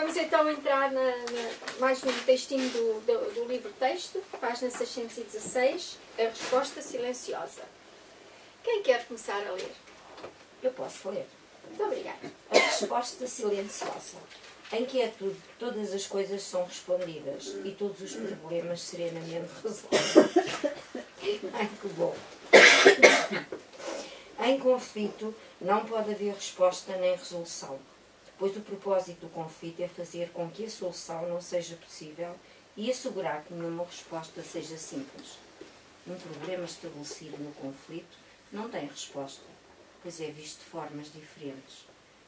Vamos então entrar mais num textinho do livro texto, página 616, a resposta silenciosa. Quem quer começar a ler? Eu posso ler. Muito obrigada. A resposta silenciosa. Em quietude, todas as coisas são respondidas e todos os problemas serenamente resolvidos. Ai, que bom. Em conflito, não pode haver resposta nem resolução, pois o propósito do conflito é fazer com que a solução não seja possível e assegurar que nenhuma resposta seja simples. Um problema estabelecido no conflito não tem resposta, pois é visto de formas diferentes.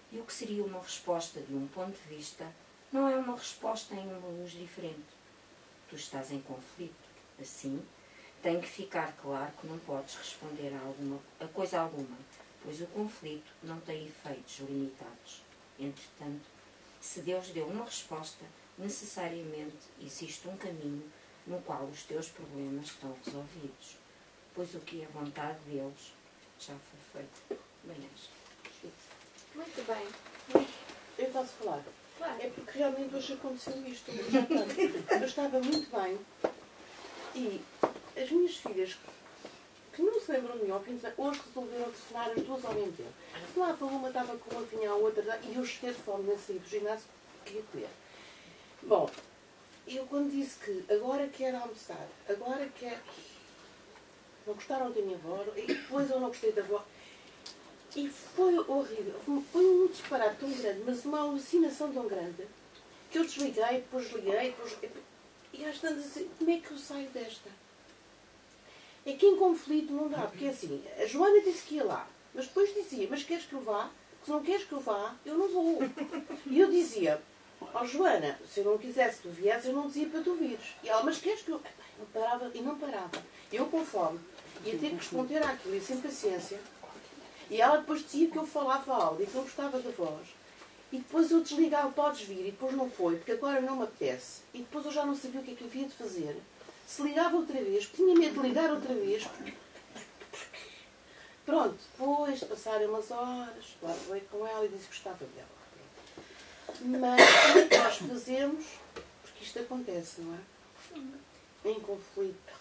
E o que seria uma resposta de um ponto de vista não é uma resposta em uma luz diferente. Tu estás em conflito. Assim, tem que ficar claro que não podes responder a coisa alguma, pois o conflito não tem efeitos limitados. Entretanto, se Deus deu uma resposta, necessariamente existe um caminho no qual os teus problemas estão resolvidos, pois o que é vontade de Deus já foi feito. Bem, muito bem. Eu posso falar? Claro. É porque realmente hoje aconteceu isto. Eu estava muito bem e as minhas filhas, que não se lembram de mim, ao fim de semana, hoje resolveram telefonar as duas ao mesmo tempo. Lá uma estava com uma, vinha a outra, e eu cheguei de fome na saída do ginásio, queria comer. Bom, eu quando disse que agora quero almoçar, agora quero... Não gostaram da minha avó, e depois eu não gostei da avó. E foi horrível. Foi um disparate tão grande, mas uma alucinação tão grande, que eu desliguei, depois liguei, depois... E às tantas assim, como é que eu saio desta? É que em conflito não dá, porque assim, a Joana disse que ia lá, mas depois dizia, mas queres que eu vá? Se não queres que eu vá, eu não vou. E eu dizia, ó Joana, se eu não quisesse que tu viesse, eu não dizia para tu vires. E ela, mas queres que eu... Não parava, e não parava. Eu com fome, ia ter que responder àquilo, e sem paciência. E ela depois dizia que eu falava alto e que eu gostava da voz. E depois eu desligava, podes vir, e depois não foi, porque agora não me apetece. E depois eu já não sabia o que é que havia de fazer. Se ligava outra vez, tinha medo de ligar outra vez. Pronto, depois de passarem umas horas, falei com ela e disse que gostava dela. Mas como é que nós fazemos? Porque isto acontece, não é? Em conflito.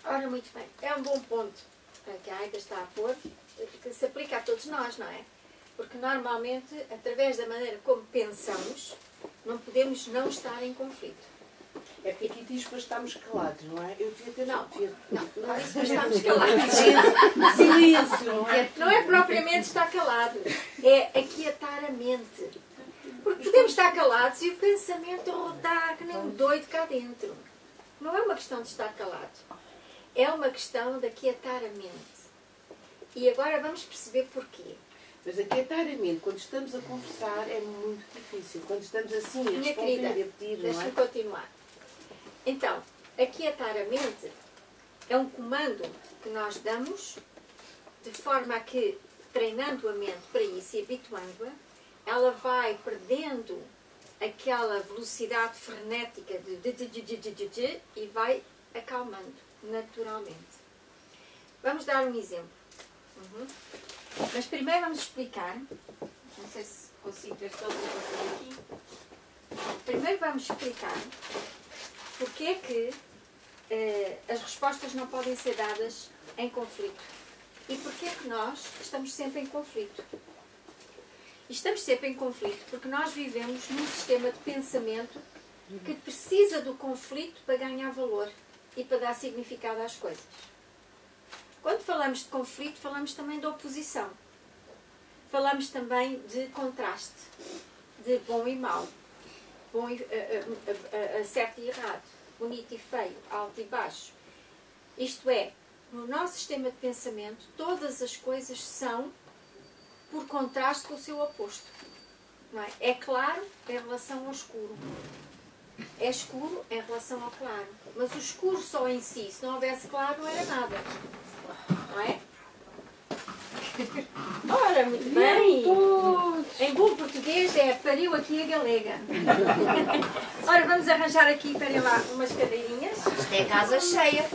Ora, muito bem. É um bom ponto que a Aida está a pôr, que se aplica a todos nós, não é? Porque normalmente, através da maneira como pensamos, não podemos não estar em conflito. É porque aqui diz para estarmos calados, não é? Eu devia ter... Não disse para estarmos calados. Silêncio, não é? Não é propriamente estar calado, é aquietar a mente. Porque podemos estar calados e o pensamento rodar que nem um doido cá dentro. Não é uma questão de estar calado. É uma questão de aquietar a mente. E agora vamos perceber porquê. Mas aquietar a mente, quando estamos a conversar, é muito difícil. Quando estamos assim a Minha responder querida, e a pedir, não deixa-me é? continuar. Então, aquietar a mente é um comando que nós damos de forma a que, treinando a mente para isso e habituando-a, ela vai perdendo aquela velocidade frenética de e vai acalmando naturalmente. Vamos dar um exemplo. Mas primeiro vamos explicar, não sei se consigo ver todas as coisas aqui. Primeiro vamos explicar porque é que as respostas não podem ser dadas em conflito. E porque é que nós estamos sempre em conflito. E estamos sempre em conflito porque nós vivemos num sistema de pensamento que precisa do conflito para ganhar valor e para dar significado às coisas. Quando falamos de conflito, falamos também de oposição. Falamos também de contraste, de bom e mau, certo e errado, bonito e feio, alto e baixo. Isto é, no nosso sistema de pensamento, todas as coisas são por contraste com o seu oposto. Não é? É claro em relação ao escuro. É escuro em relação ao claro. Mas o escuro só em si, se não houvesse claro, não era nada. Não é? Ora, muito bem. Em bom português é pariu aqui a galega. Ora, vamos arranjar aqui para lá umas cadeirinhas. Isto é casa cheia.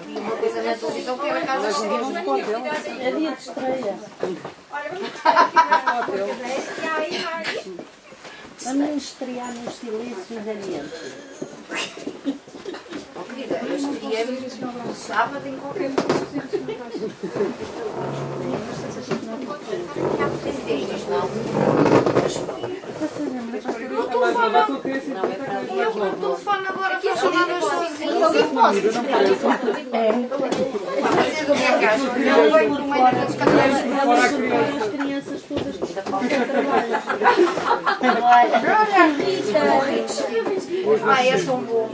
Vi uma coisa na televisão que era casa cheia. É dia de estreia. Ora, vamos buscar aqui umas cadeiras. E há aí mais. esse A texto. ministrar no silêncio da mente. Oh, querida, eu escrevi no sábado em qualquer coisa. Eu com o telefone agora faço chamadas sozinho. Eu posso fazer do minha casa. Não vai por uma hora de cada vez. As crianças todas que trabalham. Olha, Rita. Ai, és tão bom.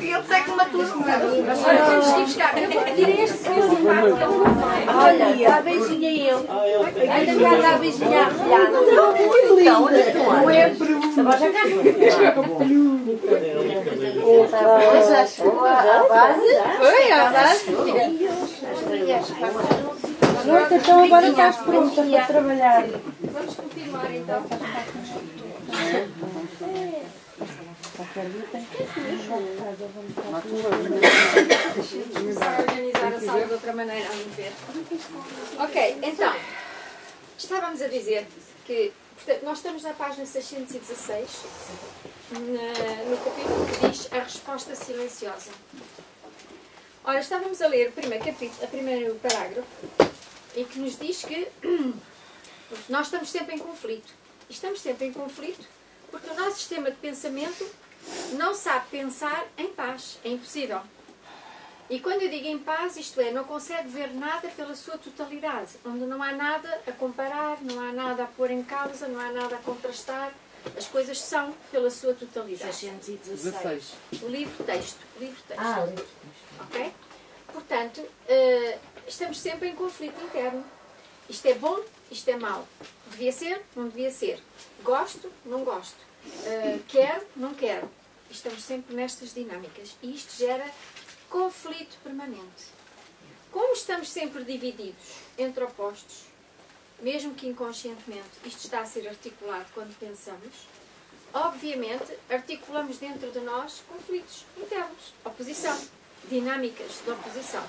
Eu sei que uma turma. Agora temos que ir buscar. Tirei este simpático. Olha, dá beijinho a ele. Ainda me dá beijinho à filhada. Então, onde é que tu Não andas? é peru. Foi, à base. Pronto, então agora estás pronta para trabalhar. Vamos continuar então. Começar a organizar a sala de outra maneira, vamos ver. Ok, então, estávamos a dizer que, portanto, nós estamos na página 616, no capítulo que diz a resposta silenciosa. Ora, estávamos a ler o primeiro parágrafo, em que nos diz que nós estamos sempre em conflito. E estamos sempre em conflito porque o nosso sistema de pensamento não sabe pensar em paz. É impossível. E quando eu digo em paz, isto é, não consegue ver nada pela sua totalidade. Onde não há nada a comparar, não há nada a pôr em causa, não há nada a contrastar. As coisas são pela sua totalidade. 616. O livro-texto. Ah, livro. Ok? Portanto, estamos sempre em conflito interno. Isto é bom, isto é mau. Devia ser, não devia ser. Gosto, não gosto. Quero, não quero. Estamos sempre nestas dinâmicas. E isto gera conflito permanente. Como estamos sempre divididos entre opostos, mesmo que inconscientemente isto está a ser articulado quando pensamos, obviamente articulamos dentro de nós conflitos internos, oposição, dinâmicas de oposição.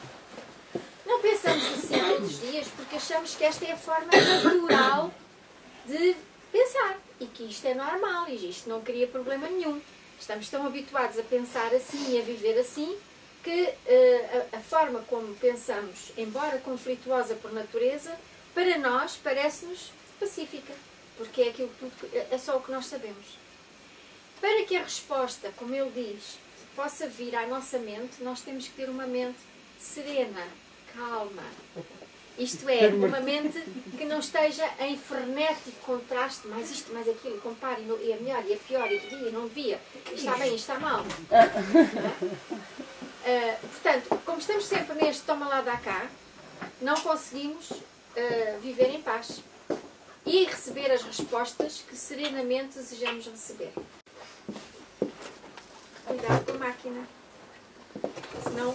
Não pensamos assim todos os dias porque achamos que esta é a forma natural de pensar e que isto é normal e isto não cria problema nenhum. Estamos tão habituados a pensar assim e a viver assim que a forma como pensamos, embora conflituosa por natureza, para nós parece-nos pacífica, porque é aquilo tudo, é só o que nós sabemos. Para que a resposta, como ele diz, possa vir à nossa mente, nós temos que ter uma mente serena, calma. Isto é, uma mente que não esteja em frenético contraste, mais isto, mais aquilo, compare, e é melhor, e é pior, e devia, e não devia, e está bem, e está mal. Portanto, como estamos sempre neste toma lá, dá cá, não conseguimos viver em paz e receber as respostas que serenamente desejamos receber. Cuidado com a máquina, senão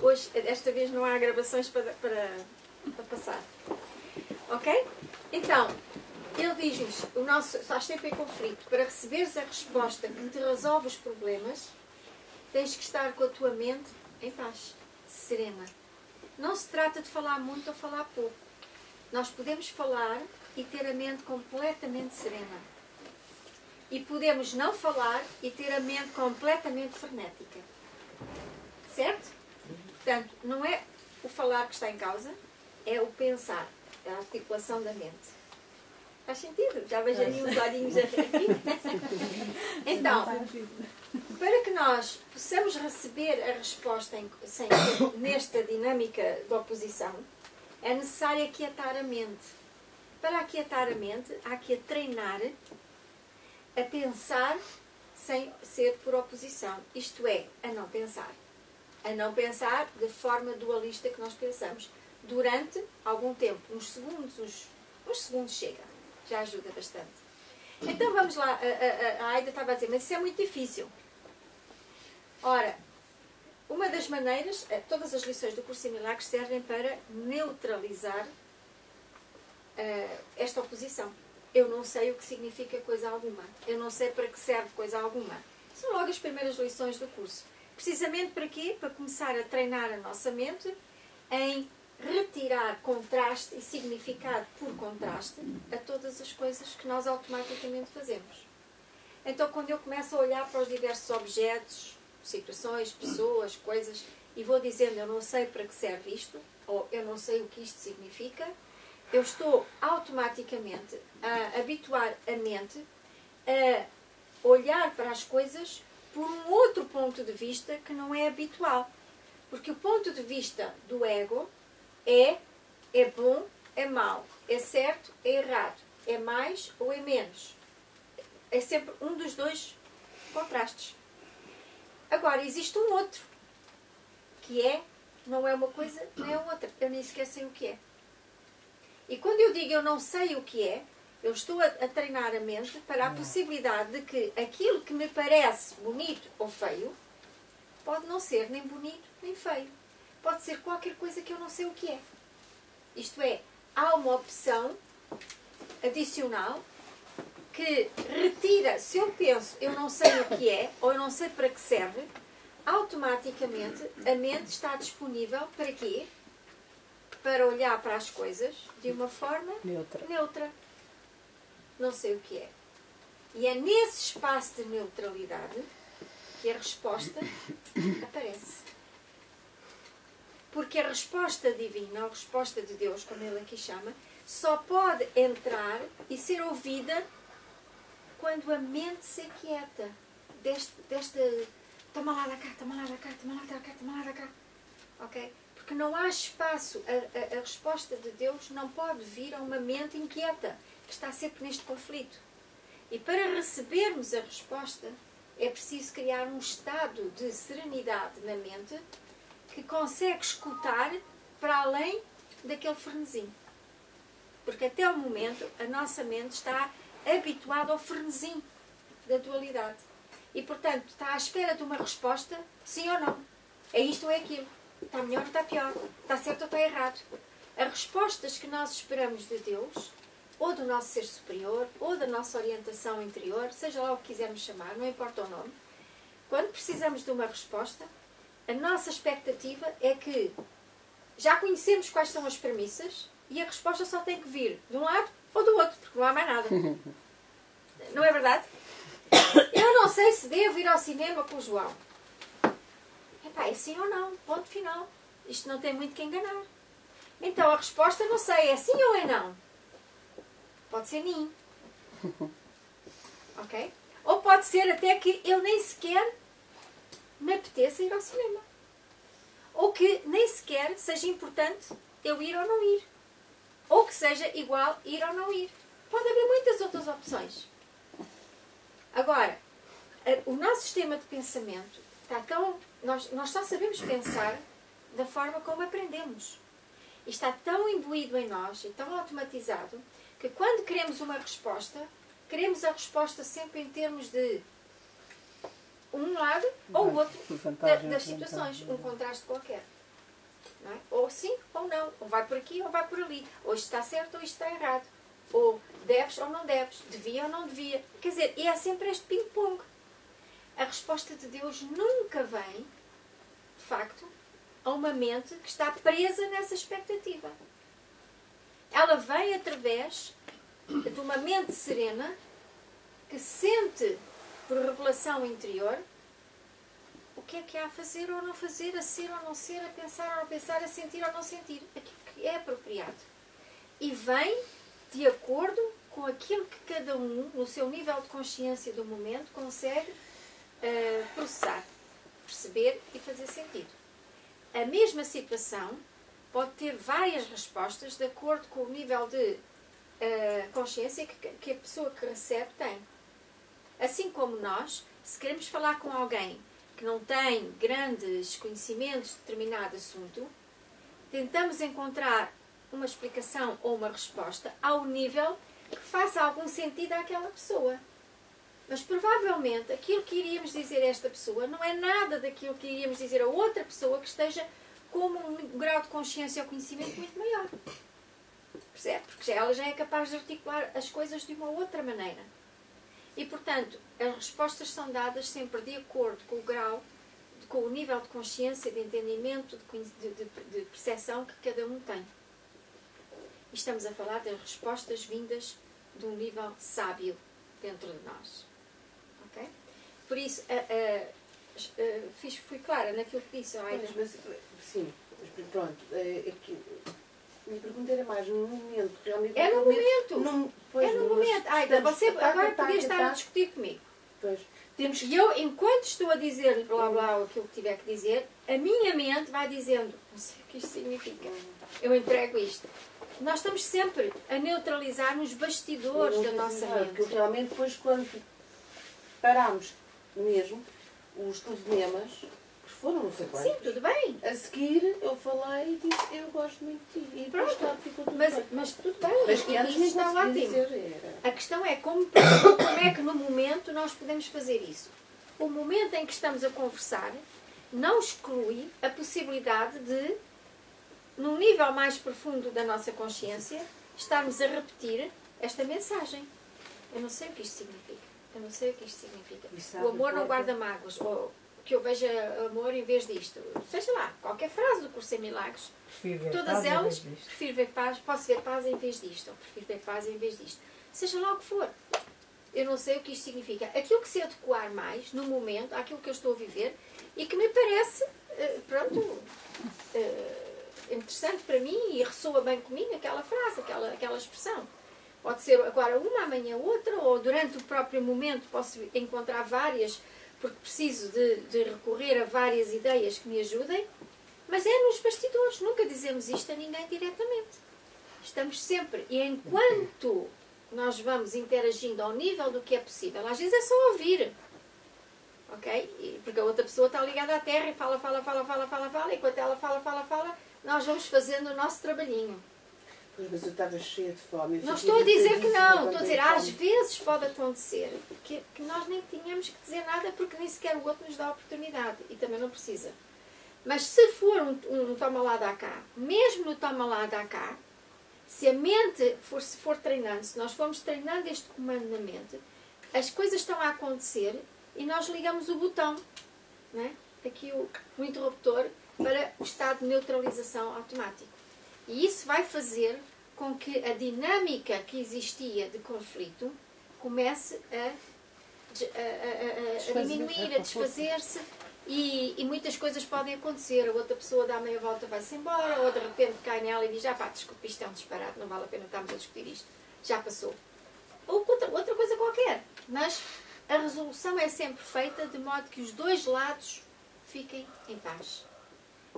hoje, desta vez, não há gravações para passar. Ok? Então, ele diz-nos, o nosso estás sempre em conflito. Para receberes a resposta que te resolve os problemas, tens que estar com a tua mente em paz, serena. Não se trata de falar muito ou falar pouco. Nós podemos falar e ter a mente completamente serena. E podemos não falar e ter a mente completamente frenética. Certo? Portanto, não é o falar que está em causa, é o pensar, é a articulação da mente. Faz sentido? Já vejo ali uns olhinhos aqui. Então, para que nós possamos receber a resposta nesta dinâmica de oposição, é necessário aquietar a mente. Para aquietar a mente, há que a treinar a pensar sem ser por oposição. Isto é, a não pensar. A não pensar de forma dualista que nós pensamos. Durante algum tempo, uns segundos chega. Já ajuda bastante. Então vamos lá, a Aida estava a dizer, mas isso é muito difícil. Ora, uma das maneiras, todas as lições do Curso em Milagres servem para neutralizar esta oposição. Eu não sei o que significa coisa alguma. Eu não sei para que serve coisa alguma. São logo as primeiras lições do curso. Precisamente para quê? Para começar a treinar a nossa mente em retirar contraste e significado por contraste a todas as coisas que nós automaticamente fazemos. Então, quando eu começo a olhar para os diversos objetos, situações, pessoas, coisas, e vou dizendo, eu não sei para que serve isto, ou eu não sei o que isto significa, eu estou automaticamente a habituar a mente a olhar para as coisas por um outro ponto de vista que não é habitual. Porque o ponto de vista do ego é bom, é mau, é certo, é errado, é mais ou é menos. É sempre um dos dois contrastes. Agora, existe um outro, que não é uma coisa, não é outra. Eu nem sequer sei o que é. E quando eu digo eu não sei o que é, eu estou a treinar a mente para a possibilidade de que aquilo que me parece bonito ou feio pode não ser nem bonito nem feio. Pode ser qualquer coisa que eu não sei o que é. Isto é, há uma opção adicional que retira, se eu penso eu não sei o que é, ou eu não sei para que serve, automaticamente a mente está disponível para quê? Para olhar para as coisas de uma forma neutra. Não sei o que é. E é nesse espaço de neutralidade que a resposta aparece. Porque a resposta divina, a resposta de Deus, como ele aqui chama, só pode entrar e ser ouvida quando a mente se aquieta. Desta toma lá da cá, toma lá da cá, toma lá da cá, toma lá da cá. Ok? Porque não há espaço. A resposta de Deus não pode vir a uma mente inquieta, que está sempre neste conflito. E para recebermos a resposta, é preciso criar um estado de serenidade na mente que consegue escutar para além daquele frenesim. Porque até o momento a nossa mente está habituada ao frenesim da dualidade. E, portanto, está à espera de uma resposta, sim ou não. É isto ou é aquilo. Está melhor ou está pior. Está certo ou está errado. As respostas que nós esperamos de Deus, ou do nosso ser superior, ou da nossa orientação interior, seja lá o que quisermos chamar, não importa o nome, quando precisamos de uma resposta, a nossa expectativa é que já conhecemos quais são as premissas e a resposta só tem que vir de um lado ou do outro, porque não há mais nada. Não é verdade? Eu não sei se devo ir ao cinema com o João. Epá, é sim ou não? Ponto final. Isto não tem muito que enganar. Então a resposta não sei, é sim ou é não? Pode ser nim. Ok? Ou pode ser até que eu nem sequer me apeteça ir ao cinema. Ou que nem sequer seja importante eu ir ou não ir. Ou que seja igual ir ou não ir. Pode haver muitas outras opções. Agora, o nosso sistema de pensamento está tão... Nós só sabemos pensar da forma como aprendemos. E está tão imbuído em nós e tão automatizado que quando queremos uma resposta, queremos a resposta sempre em termos de um lado ou o outro das situações, um contraste qualquer. Não é? Ou sim ou não, ou vai por aqui ou vai por ali, ou isto está certo ou isto está errado, ou deves ou não deves, devia ou não devia. Quer dizer, e é sempre este ping-pong. A resposta de Deus nunca vem, de facto, a uma mente que está presa nessa expectativa. Ela vem através de uma mente serena que sente, por revelação interior, o que é há a fazer ou não fazer, a ser ou não ser, a pensar ou não pensar, a sentir ou não sentir. Aquilo que é apropriado. E vem de acordo com aquilo que cada um, no seu nível de consciência do momento, consegue processar, perceber e fazer sentido. A mesma situação pode ter várias respostas de acordo com o nível de consciência que a pessoa que recebe tem. Assim como nós, se queremos falar com alguém que não tem grandes conhecimentos de determinado assunto, tentamos encontrar uma explicação ou uma resposta ao nível que faça algum sentido àquela pessoa. Mas provavelmente aquilo que iríamos dizer a esta pessoa não é nada daquilo que iríamos dizer a outra pessoa que esteja com um grau de consciência ou conhecimento muito maior. Percebe? Porque ela já é capaz de articular as coisas de uma outra maneira. E, portanto, as respostas são dadas sempre de acordo com o grau de com o nível de consciência, de entendimento, de percepção que cada um tem. E estamos a falar das respostas vindas de um nível sábio dentro de nós. Ok? Por isso, fui clara naquilo que disse. Sim, mas pronto. Minha pergunta era mais no momento, realmente. É no momento! É no momento. Aida, você agora podia estar a discutir comigo. Pois. E eu, enquanto estou a dizer-lhe blá blá aquilo que tiver que dizer, a minha mente vai dizendo, não sei o que isto significa. Eu entrego isto. Nós estamos sempre a neutralizar nos bastidores da nossa mente. Porque realmente depois quando parámos mesmo, os telefonemas, que foram não sei quantos. Sim, tudo bem. A seguir eu falei e disse, eu gosto muito de ti. E depois ficou tudo bem. Mas tudo bem. Mas que antes isso nem está conseguia ótimo. dizer. A questão é como é que no momento nós podemos fazer isso. O momento em que estamos a conversar não exclui a possibilidade de, num nível mais profundo da nossa consciência, estarmos a repetir esta mensagem. Eu não sei o que isto significa. Eu não sei o que isto significa. O amor não guarda mágoas. Ou que eu veja amor em vez disto. Seja lá, qualquer frase do Curso em Milagres. Todas elas, prefiro ver paz, posso ver paz em vez disto. Ou prefiro ver paz em vez disto. Seja lá o que for. Eu não sei o que isto significa. Aquilo que se adequar mais, no momento, àquilo que eu estou a viver e que me parece, interessante para mim e ressoa bem comigo aquela frase, aquela expressão. Pode ser agora uma, amanhã outra, ou durante o próprio momento posso encontrar várias, porque preciso de recorrer a várias ideias que me ajudem, mas é nos bastidores. Nunca dizemos isto a ninguém diretamente. Estamos sempre, e enquanto nós vamos interagindo ao nível do que é possível, às vezes é só ouvir. Ok? Porque a outra pessoa está ligada à terra e fala, e enquanto ela fala, nós vamos fazendo o nosso trabalhinho. Mas eu estava cheia de fome. Não estou a dizer que não. Estou a dizer, às vezes pode acontecer que nós nem tínhamos que dizer nada porque nem sequer o outro nos dá a oportunidade. E também não precisa. Mas se for um toma lá, dá cá, mesmo no toma lá, dá cá, se a mente for treinando, se nós formos treinando este comando na mente, as coisas estão a acontecer e nós ligamos o botão, não é? Aqui o interruptor, para o estado de neutralização automático. E isso vai fazer com que a dinâmica que existia de conflito comece a diminuir, a desfazer-se. E muitas coisas podem acontecer. A outra pessoa dá meia volta e vai-se embora, ou de repente cai nela e diz, desculpe, isto é um disparate, não vale a pena estarmos a discutir isto. Já passou. Ou outra coisa qualquer. Mas a resolução é sempre feita de modo que os dois lados fiquem em paz.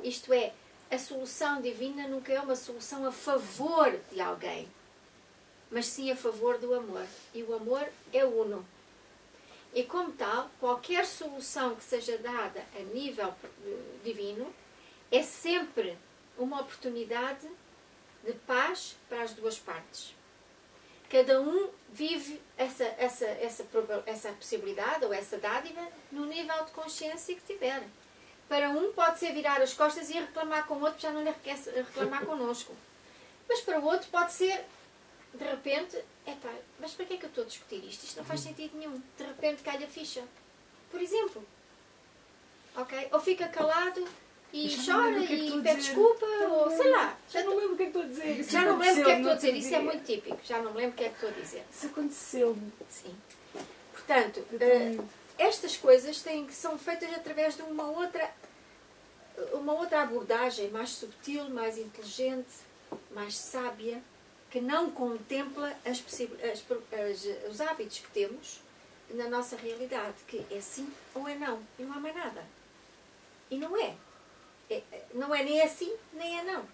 Isto é, a solução divina nunca é uma solução a favor de alguém, mas sim a favor do amor. E o amor é uno. E como tal, qualquer solução que seja dada a nível divino é sempre uma oportunidade de paz para as duas partes. Cada um vive essa possibilidade ou essa dádiva no nível de consciência que tiver. Para um pode ser virar as costas e reclamar com o outro, já não lhe quer reclamar connosco. Mas para o outro pode ser, de repente, mas para que é que eu estou a discutir isto? Isto não faz sentido nenhum. De repente cai a ficha. Por exemplo. Ok? Ou fica calado e chora e pede desculpa, ou sei lá. Já não lembro o que é que estou a dizer. Já não me lembro o que é que estou a dizer. Isso é muito típico. Já não me lembro o que é que estou a dizer. Isso aconteceu-me. Sim. Portanto, estas coisas são feitas através de uma outra abordagem mais subtil, mais inteligente, mais sábia, que não contempla os hábitos que temos na nossa realidade, que é sim ou é não, e não há mais nada. E não é. Não é nem é sim, nem é não.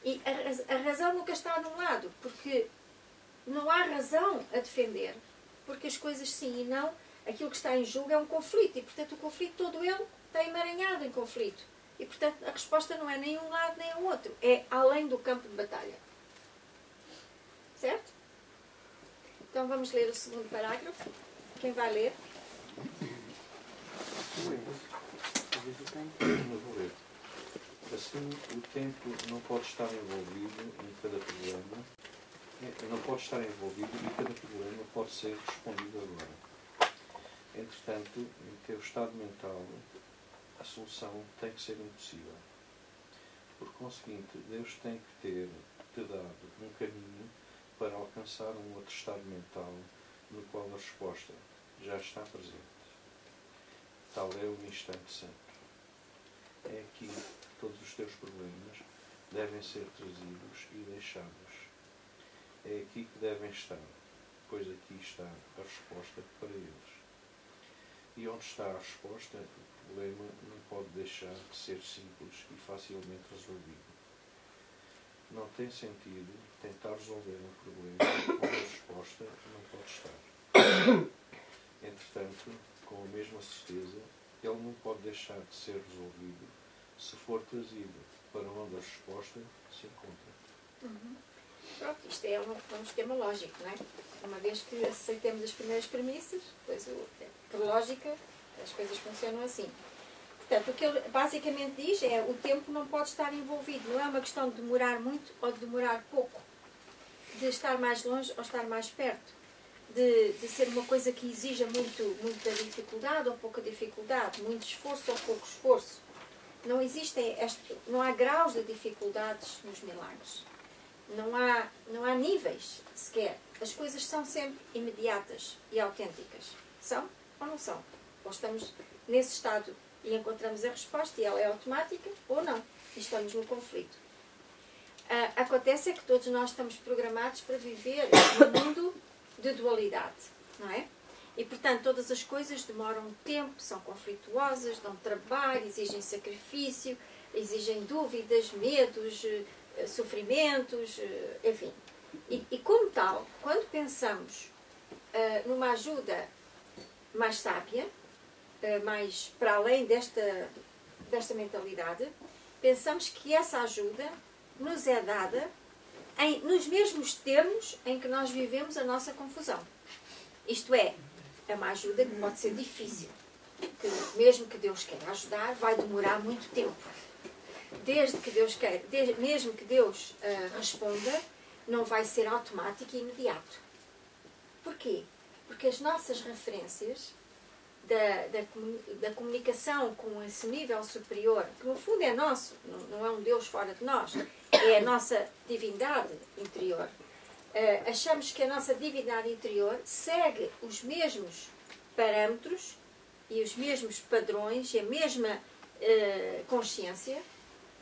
E a razão nunca está num lado, porque não há razão a defender, porque as coisas sim e não, aquilo que está em jogo é um conflito, e portanto o conflito todo ele está emaranhado em conflito. E portanto a resposta não é nem um lado nem o outro, é além do campo de batalha. Certo? Então vamos ler o segundo parágrafo. Quem vai ler? Eu vou ler. Assim, o tempo não pode estar envolvido em cada problema. Não pode estar envolvido e cada problema pode ser respondido agora. Entretanto, em teu estado mental, a solução tem que ser impossível. Por conseguinte, Deus tem que te dado um caminho para alcançar um outro estado mental no qual a resposta já está presente. Tal é o instante santo. É aqui que todos os teus problemas devem ser trazidos e deixados. É aqui que devem estar, pois aqui está a resposta para eles. E onde está a resposta, o problema não pode deixar de ser simples e facilmente resolvido. Não tem sentido tentar resolver um problema onde a resposta não pode estar. Entretanto, com a mesma certeza, ele não pode deixar de ser resolvido se for trazido para onde a resposta se encontra. Pronto, isto é um esquema lógico, não é? Uma vez que aceitemos as primeiras premissas, depois, por lógica, as coisas funcionam assim. Portanto, o que ele basicamente diz é o tempo não pode estar envolvido. Não é uma questão de demorar muito ou de demorar pouco. De estar mais longe ou estar mais perto. De ser uma coisa que exija muita dificuldade ou pouca dificuldade. Muito esforço ou pouco esforço. Não há graus de dificuldades nos milagres. Não há níveis sequer. As coisas são sempre imediatas e autênticas. São ou não são? Ou estamos nesse estado e encontramos a resposta e ela é automática, ou não. E estamos no conflito. Acontece é que todos nós estamos programados para viver num mundo de dualidade, não é? E, portanto, todas as coisas demoram tempo, são conflituosas, dão trabalho, exigem sacrifício, exigem dúvidas, medos, sofrimentos, enfim. E como tal, quando pensamos numa ajuda mais sábia, mais para além desta mentalidade, pensamos que essa ajuda nos é dada nos mesmos termos em que nós vivemos a nossa confusão. Isto é uma ajuda que pode ser difícil. Que mesmo que Deus queira ajudar, vai demorar muito tempo. Desde que Deus queira, mesmo que Deus responda, não vai ser automático e imediato. Porquê? Porque as nossas referências da comunicação com esse nível superior, que no fundo é nosso, não é um Deus fora de nós, é a nossa divindade interior. Achamos que a nossa divindade interior segue os mesmos parâmetros e os mesmos padrões e a mesma consciência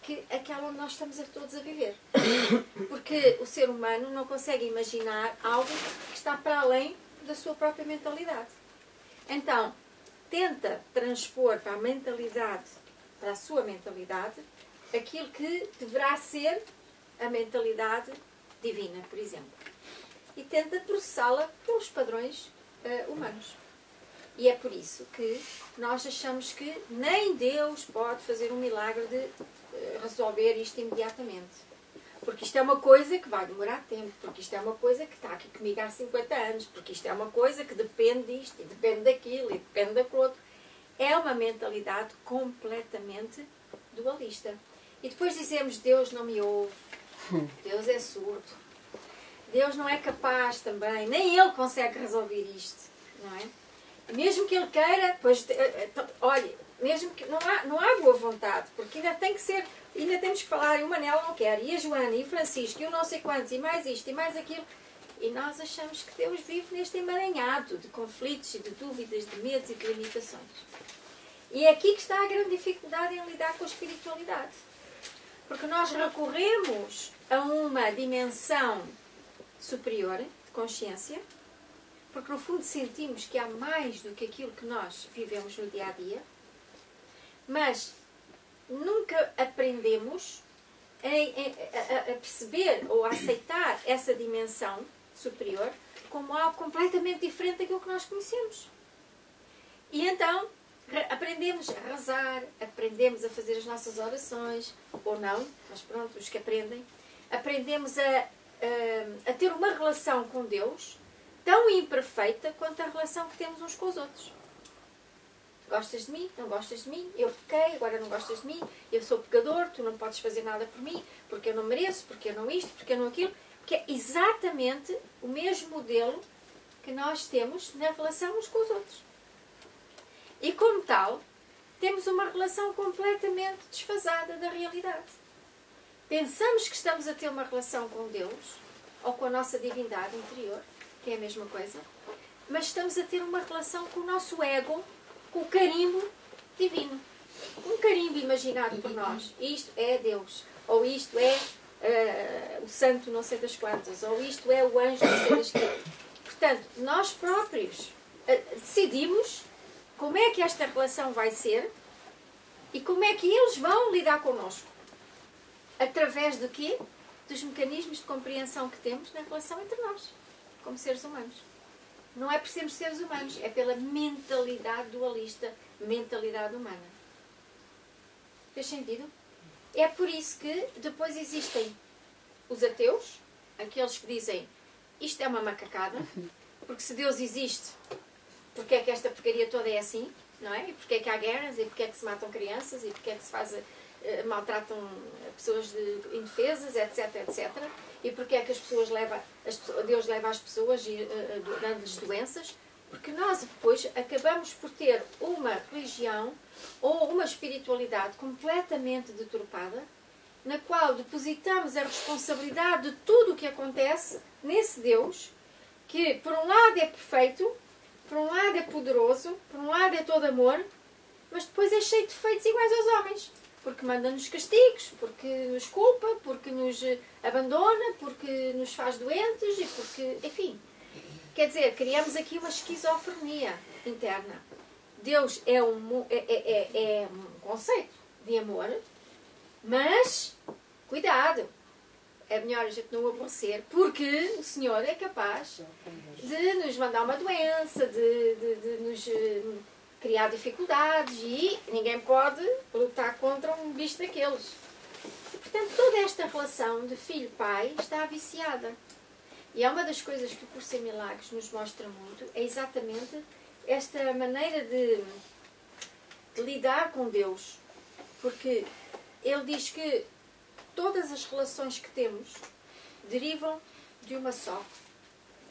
que aquela onde nós estamos todos a viver. Porque o ser humano não consegue imaginar algo que está para além da sua própria mentalidade. Então, tenta transpor para a mentalidade, para a sua mentalidade, aquilo que deverá ser a mentalidade divina, por exemplo. E tenta processá-la pelos padrões humanos. E é por isso que nós achamos que nem Deus pode fazer um milagre de resolver isto imediatamente. Porque isto é uma coisa que vai demorar tempo, porque isto é uma coisa que está aqui comigo há 50 anos, porque isto é uma coisa que depende disto, e depende daquilo, e depende daquilo outro. É uma mentalidade completamente dualista. E depois dizemos, Deus não me ouve, Deus é surdo, Deus não é capaz também, nem Ele consegue resolver isto, não é? Mesmo que Ele queira, pois, olha, mesmo que não há boa vontade, porque ainda tem que ser, ainda temos que falar, e o Manel não quer, e a Joana, e o Francisco, e o não sei quantos, e mais isto, e mais aquilo. E nós achamos que Deus vive neste emaranhado de conflitos e de dúvidas, de medos e de limitações. E é aqui que está a grande dificuldade em lidar com a espiritualidade. Porque nós recorremos a uma dimensão superior de consciência, porque no fundo sentimos que há mais do que aquilo que nós vivemos no dia a dia, mas nunca aprendemos a perceber ou a aceitar essa dimensão superior como algo completamente diferente daquilo que nós conhecemos. E então aprendemos a rezar, aprendemos a fazer as nossas orações, ou não, mas pronto, os que aprendemos a ter uma relação com Deus tão imperfeita quanto a relação que temos uns com os outros. Gostas de mim? Não gostas de mim? Eu pequei, agora não gostas de mim? Eu sou pecador, tu não podes fazer nada por mim, porque eu não mereço, porque eu não isto, porque eu não aquilo. Que é exatamente o mesmo modelo que nós temos na relação uns com os outros. E como tal, temos uma relação completamente desfasada da realidade. Pensamos que estamos a ter uma relação com Deus, ou com a nossa divindade interior, que é a mesma coisa, mas estamos a ter uma relação com o nosso ego, com o carimbo divino. Um carimbo imaginado por nós. Isto é Deus. Ou isto é o santo não sei das quantas. Ou isto é o anjo não sei das quantas. Portanto, nós próprios decidimos como é que esta relação vai ser e como é que eles vão lidar connosco. Através do quê? Dos mecanismos de compreensão que temos na relação entre nós, como seres humanos. Não é por sermos seres humanos, é pela mentalidade dualista, mentalidade humana. Fez sentido? É por isso que depois existem os ateus, aqueles que dizem isto é uma macacada, porque se Deus existe, porque é que esta porcaria toda é assim, não é? E porque é que há guerras, e porque é que se matam crianças, e porque é que se maltratam pessoas indefesas, etc, etc. E porque é que as pessoas Deus leva as pessoas dando-lhes doenças. Porque nós depois acabamos por ter uma religião ou uma espiritualidade completamente deturpada, na qual depositamos a responsabilidade de tudo o que acontece nesse Deus, que por um lado é perfeito, por um lado é poderoso, por um lado é todo amor, mas depois é cheio de defeitos iguais aos homens. Porque manda-nos castigos, porque nos culpa, porque nos abandona, porque nos faz doentes e porque, enfim... Quer dizer, criamos aqui uma esquizofrenia interna. Deus é um conceito de amor, mas, cuidado, é melhor a gente não o aborrecer, porque o Senhor é capaz de nos mandar uma doença, de nos criar dificuldades e ninguém pode lutar contra um bicho daqueles. E, portanto, toda esta relação de filho-pai está viciada. E é uma das coisas que o Curso em Milagres nos mostra muito, é exatamente esta maneira de lidar com Deus. Porque ele diz que todas as relações que temos derivam de uma só.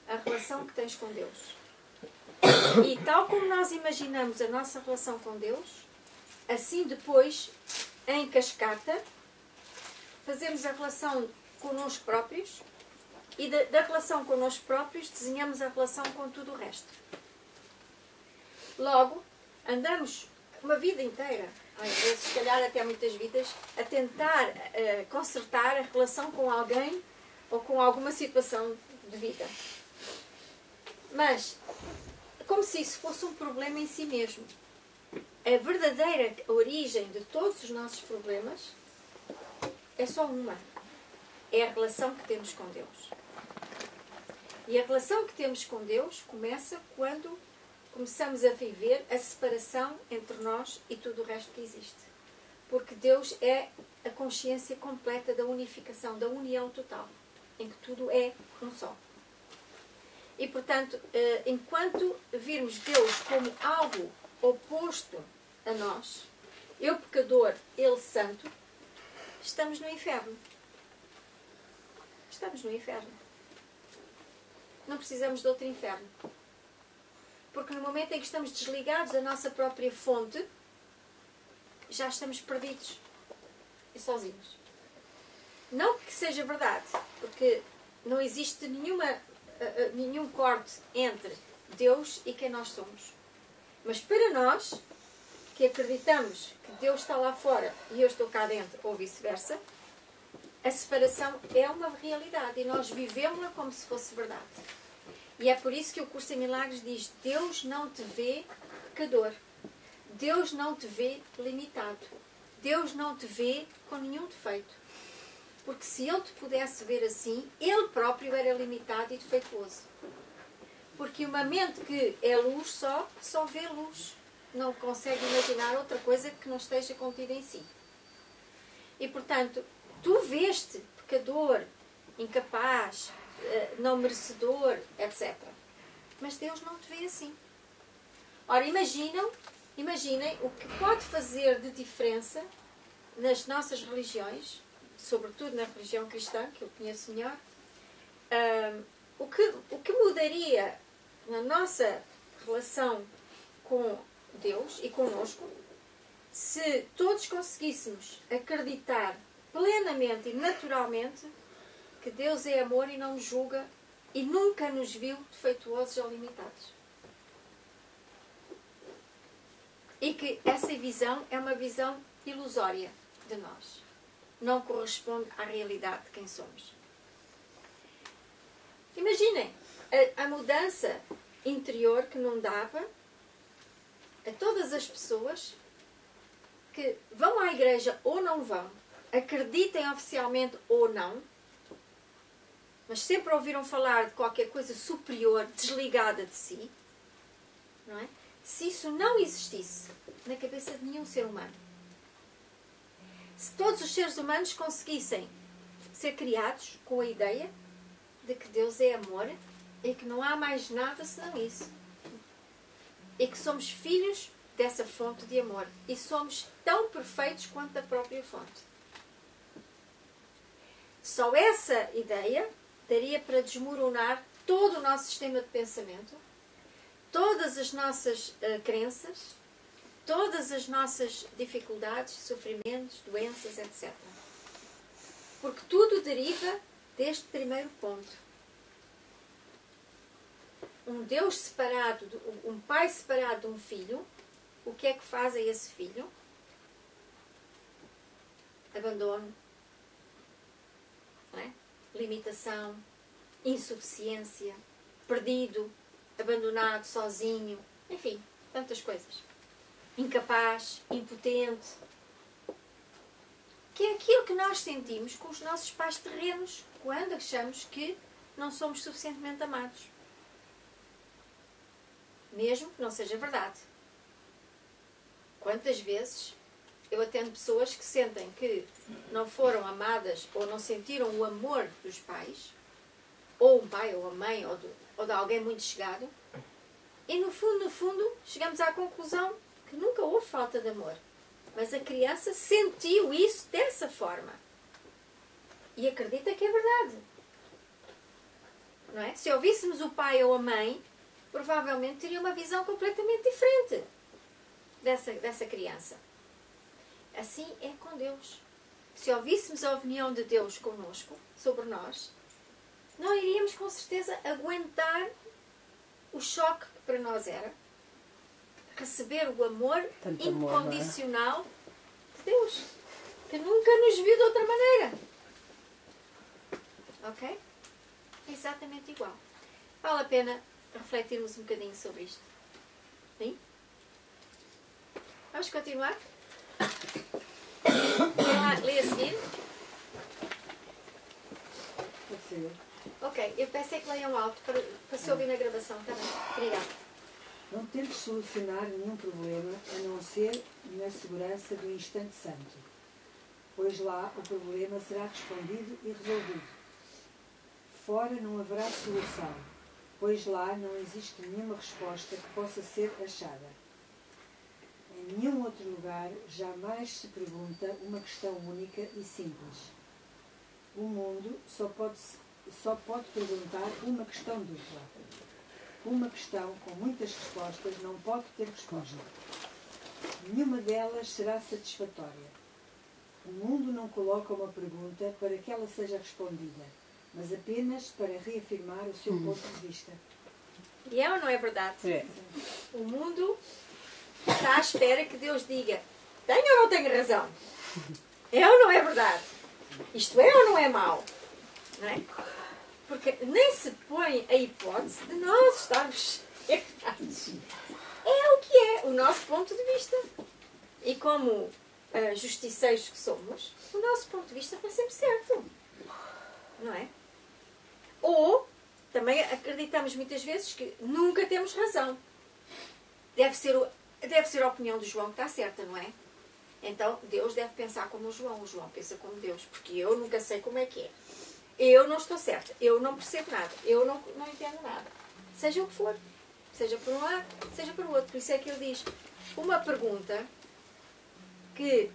A relação que tens com Deus. E tal como nós imaginamos a nossa relação com Deus, assim depois, em cascata, fazemos a relação connosco próprios. E da relação connosco próprios, desenhamos a relação com tudo o resto. Logo, andamos uma vida inteira, às vezes, se calhar até muitas vidas, a tentar consertar a relação com alguém ou com alguma situação de vida. Mas, como se isso fosse um problema em si mesmo. A verdadeira origem de todos os nossos problemas é só uma. É a relação que temos com Deus. E a relação que temos com Deus começa quando começamos a viver a separação entre nós e tudo o resto que existe. Porque Deus é a consciência completa da unificação, da união total, em que tudo é um só. E, portanto, enquanto virmos Deus como algo oposto a nós, eu pecador, Ele santo, estamos no inferno. Estamos no inferno. Não precisamos de outro inferno. Porque no momento em que estamos desligados da nossa própria fonte, já estamos perdidos e sozinhos. Não que seja verdade, porque não existe nenhum corte entre Deus e quem nós somos. Mas para nós, que acreditamos que Deus está lá fora e eu estou cá dentro, ou vice-versa, a separação é uma realidade e nós vivemos-la como se fosse verdade. E é por isso que o Curso em Milagres diz: Deus não te vê pecador. Deus não te vê limitado. Deus não te vê com nenhum defeito. Porque se Ele te pudesse ver assim, Ele próprio era limitado e defeituoso. Porque uma mente que é luz só vê luz. Não consegue imaginar outra coisa que não esteja contida em si. E portanto, tu vês-te pecador, incapaz, não merecedor, etc. Mas Deus não te vê assim. Ora, imaginem o que pode fazer de diferença nas nossas religiões, sobretudo na religião cristã, que eu conheço melhor, o que mudaria na nossa relação com Deus e connosco se todos conseguíssemos acreditar plenamente e naturalmente que Deus é amor e não nos julga e nunca nos viu defeituosos ou limitados. E que essa visão é uma visão ilusória de nós. Não corresponde à realidade de quem somos. Imaginem a mudança interior que não dava a todas as pessoas que vão à igreja ou não vão, acreditem oficialmente ou não, mas sempre ouviram falar de qualquer coisa superior, desligada de si, não é? Se isso não existisse na cabeça de nenhum ser humano, se todos os seres humanos conseguissem ser criados com a ideia de que Deus é amor e que não há mais nada senão isso, e que somos filhos dessa fonte de amor e somos tão perfeitos quanto a própria fonte. Só essa ideia daria para desmoronar todo o nosso sistema de pensamento, todas as nossas crenças, todas as nossas dificuldades, sofrimentos, doenças, etc. Porque tudo deriva deste primeiro ponto. Um Deus separado, um pai separado de um filho, o que é que faz a esse filho? Abandono, não é? Limitação, insuficiência, perdido, abandonado, sozinho, enfim, tantas coisas. Incapaz, impotente. Que é aquilo que nós sentimos com os nossos pais terrenos quando achamos que não somos suficientemente amados. Mesmo que não seja verdade. Quantas vezes eu atendo pessoas que sentem que não foram amadas ou não sentiram o amor dos pais, ou um pai ou a mãe ou de alguém muito chegado, e no fundo, chegamos à conclusão que nunca houve falta de amor. Mas a criança sentiu isso dessa forma. E acredita que é verdade. Não é? Se ouvíssemos o pai ou a mãe, provavelmente teria uma visão completamente diferente dessa criança. Assim é com Deus. Se ouvíssemos a opinião de Deus connosco, sobre nós, não iríamos com certeza aguentar o choque que para nós era receber o amor incondicional de Deus, que nunca nos viu de outra maneira. Ok? É exatamente igual. Vale a pena refletirmos um bocadinho sobre isto. Sim? Vamos continuar? Lê a seguir. Ok, eu peço é que leiam alto para se ouvir na gravação, está bem? Obrigada. Não tentes solucionar nenhum problema a não ser na segurança do instante santo, pois lá o problema será respondido e resolvido. Fora não haverá solução, pois lá não existe nenhuma resposta que possa ser achada. Em nenhum outro lugar jamais se pergunta uma questão única e simples. O mundo só pode perguntar uma questão dupla. Uma questão com muitas respostas não pode ter resposta. Nenhuma delas será satisfatória. O mundo não coloca uma pergunta para que ela seja respondida, mas apenas para reafirmar o seu ponto de vista. E é ou não é verdade? É. O mundo está à espera que Deus diga: tenho ou não tenho razão? É ou não é verdade? Isto é ou não é mau? Não é? Porque nem se põe a hipótese de nós estarmos errados. É o que é, o nosso ponto de vista. E como justiceiros que somos, o nosso ponto de vista está sempre certo. Não é? Ou também acreditamos muitas vezes que nunca temos razão. Deve ser a opinião do João que está certa, não é? Então Deus deve pensar como o João pensa como Deus, porque eu nunca sei como é que é. Eu não estou certa, eu não percebo nada, eu não entendo nada. Seja o que for, seja por um lado, seja por outro. Por isso é que ele diz, uma pergunta que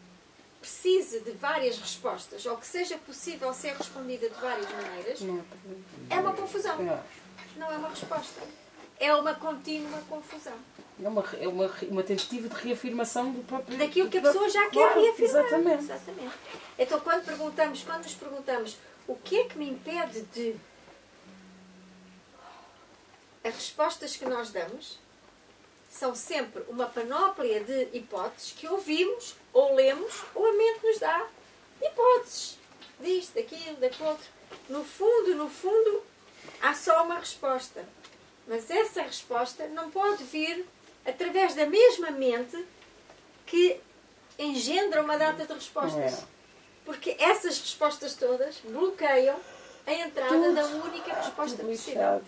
precise de várias respostas, ou que seja possível ser respondida de várias maneiras, é uma confusão. Não é uma resposta. é uma contínua confusão. É uma tentativa de reafirmação do próprio... Daquilo que a pessoa já quer Claro, reafirmar. exatamente. Então, quando nos perguntamos o que é que me impede de... As respostas que nós damos são sempre uma panóplia de hipóteses que ouvimos, ou lemos, ou a mente nos dá hipóteses. Disto, daquilo, daquilo outro. No fundo, há só uma resposta. Mas essa resposta não pode vir através da mesma mente que engendra uma data de respostas. Porque essas respostas todas bloqueiam a entrada da única resposta possível.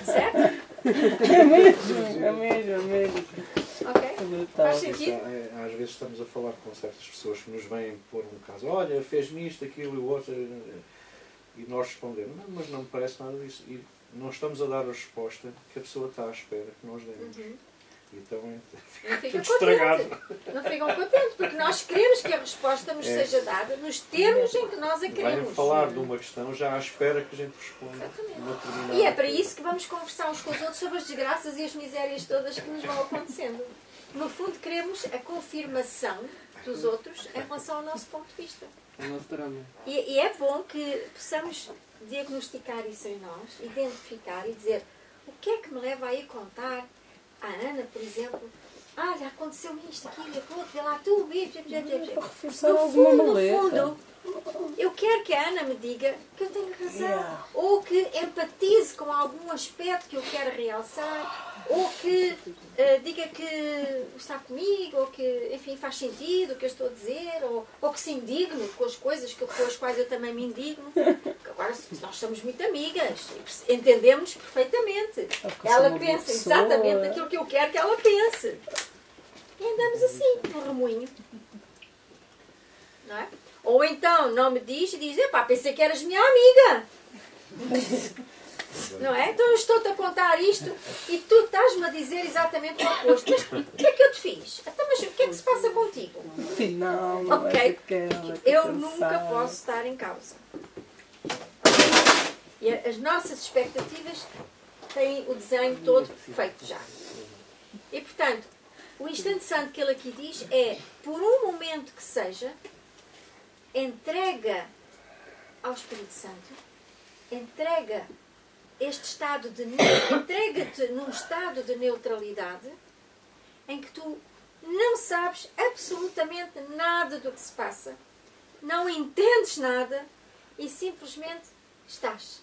Certo? É mesmo. Ok? Faz sentido? Às vezes estamos a falar com certas pessoas que nos vêm pôr um caso. Olha, fez-me isto, aquilo e o outro. E nós respondemos, não, mas não me parece nada disso. E não estamos a dar a resposta que a pessoa está à espera que nós demos. Então Não tudo estragado. Não ficam contentes, porque nós queremos que a resposta nos seja dada nos termos em que nós a Vem queremos. falar de uma questão já à espera que a gente responda. E é para isso que vamos conversar uns com os outros sobre as desgraças e as misérias todas que nos vão acontecendo. No fundo, queremos a confirmação dos outros em relação ao nosso ponto de vista. E é bom que possamos diagnosticar isso em nós, identificar e dizer o que é que me leva a ir contar à Ana, por exemplo, olha, aconteceu isto, aquilo, aquilo, vê lá tu, Para reforçar alguma maleta. no fundo, eu quero que a Ana me diga que eu tenho razão, ou que empatize com algum aspecto que eu quero realçar, ou que diga que está comigo, ou que, enfim, faz sentido o que eu estou a dizer, ou que se indigne com as coisas com as quais eu também me indigno. Agora, nós somos muito amigas, entendemos perfeitamente. Ela pensa exatamente aquilo que eu quero que ela pense. E andamos assim, no remoinho. Não é? Ou então não me diz e diz, epá, pensei que eras minha amiga. Não é? Então eu estou-te a contar isto e tu estás-me a dizer exatamente o oposto. Mas o que é que eu te fiz? Então, mas o que é que se passa contigo? Afinal, não é aquela que eu nunca posso estar em causa. E as nossas expectativas têm o desenho todo feito já. E, portanto, o instante santo que ele aqui diz é, por um momento que seja, entrega ao Espírito Santo, entrega este estado de entrega-te num estado de neutralidade em que tu não sabes absolutamente nada do que se passa, não entendes nada e simplesmente estás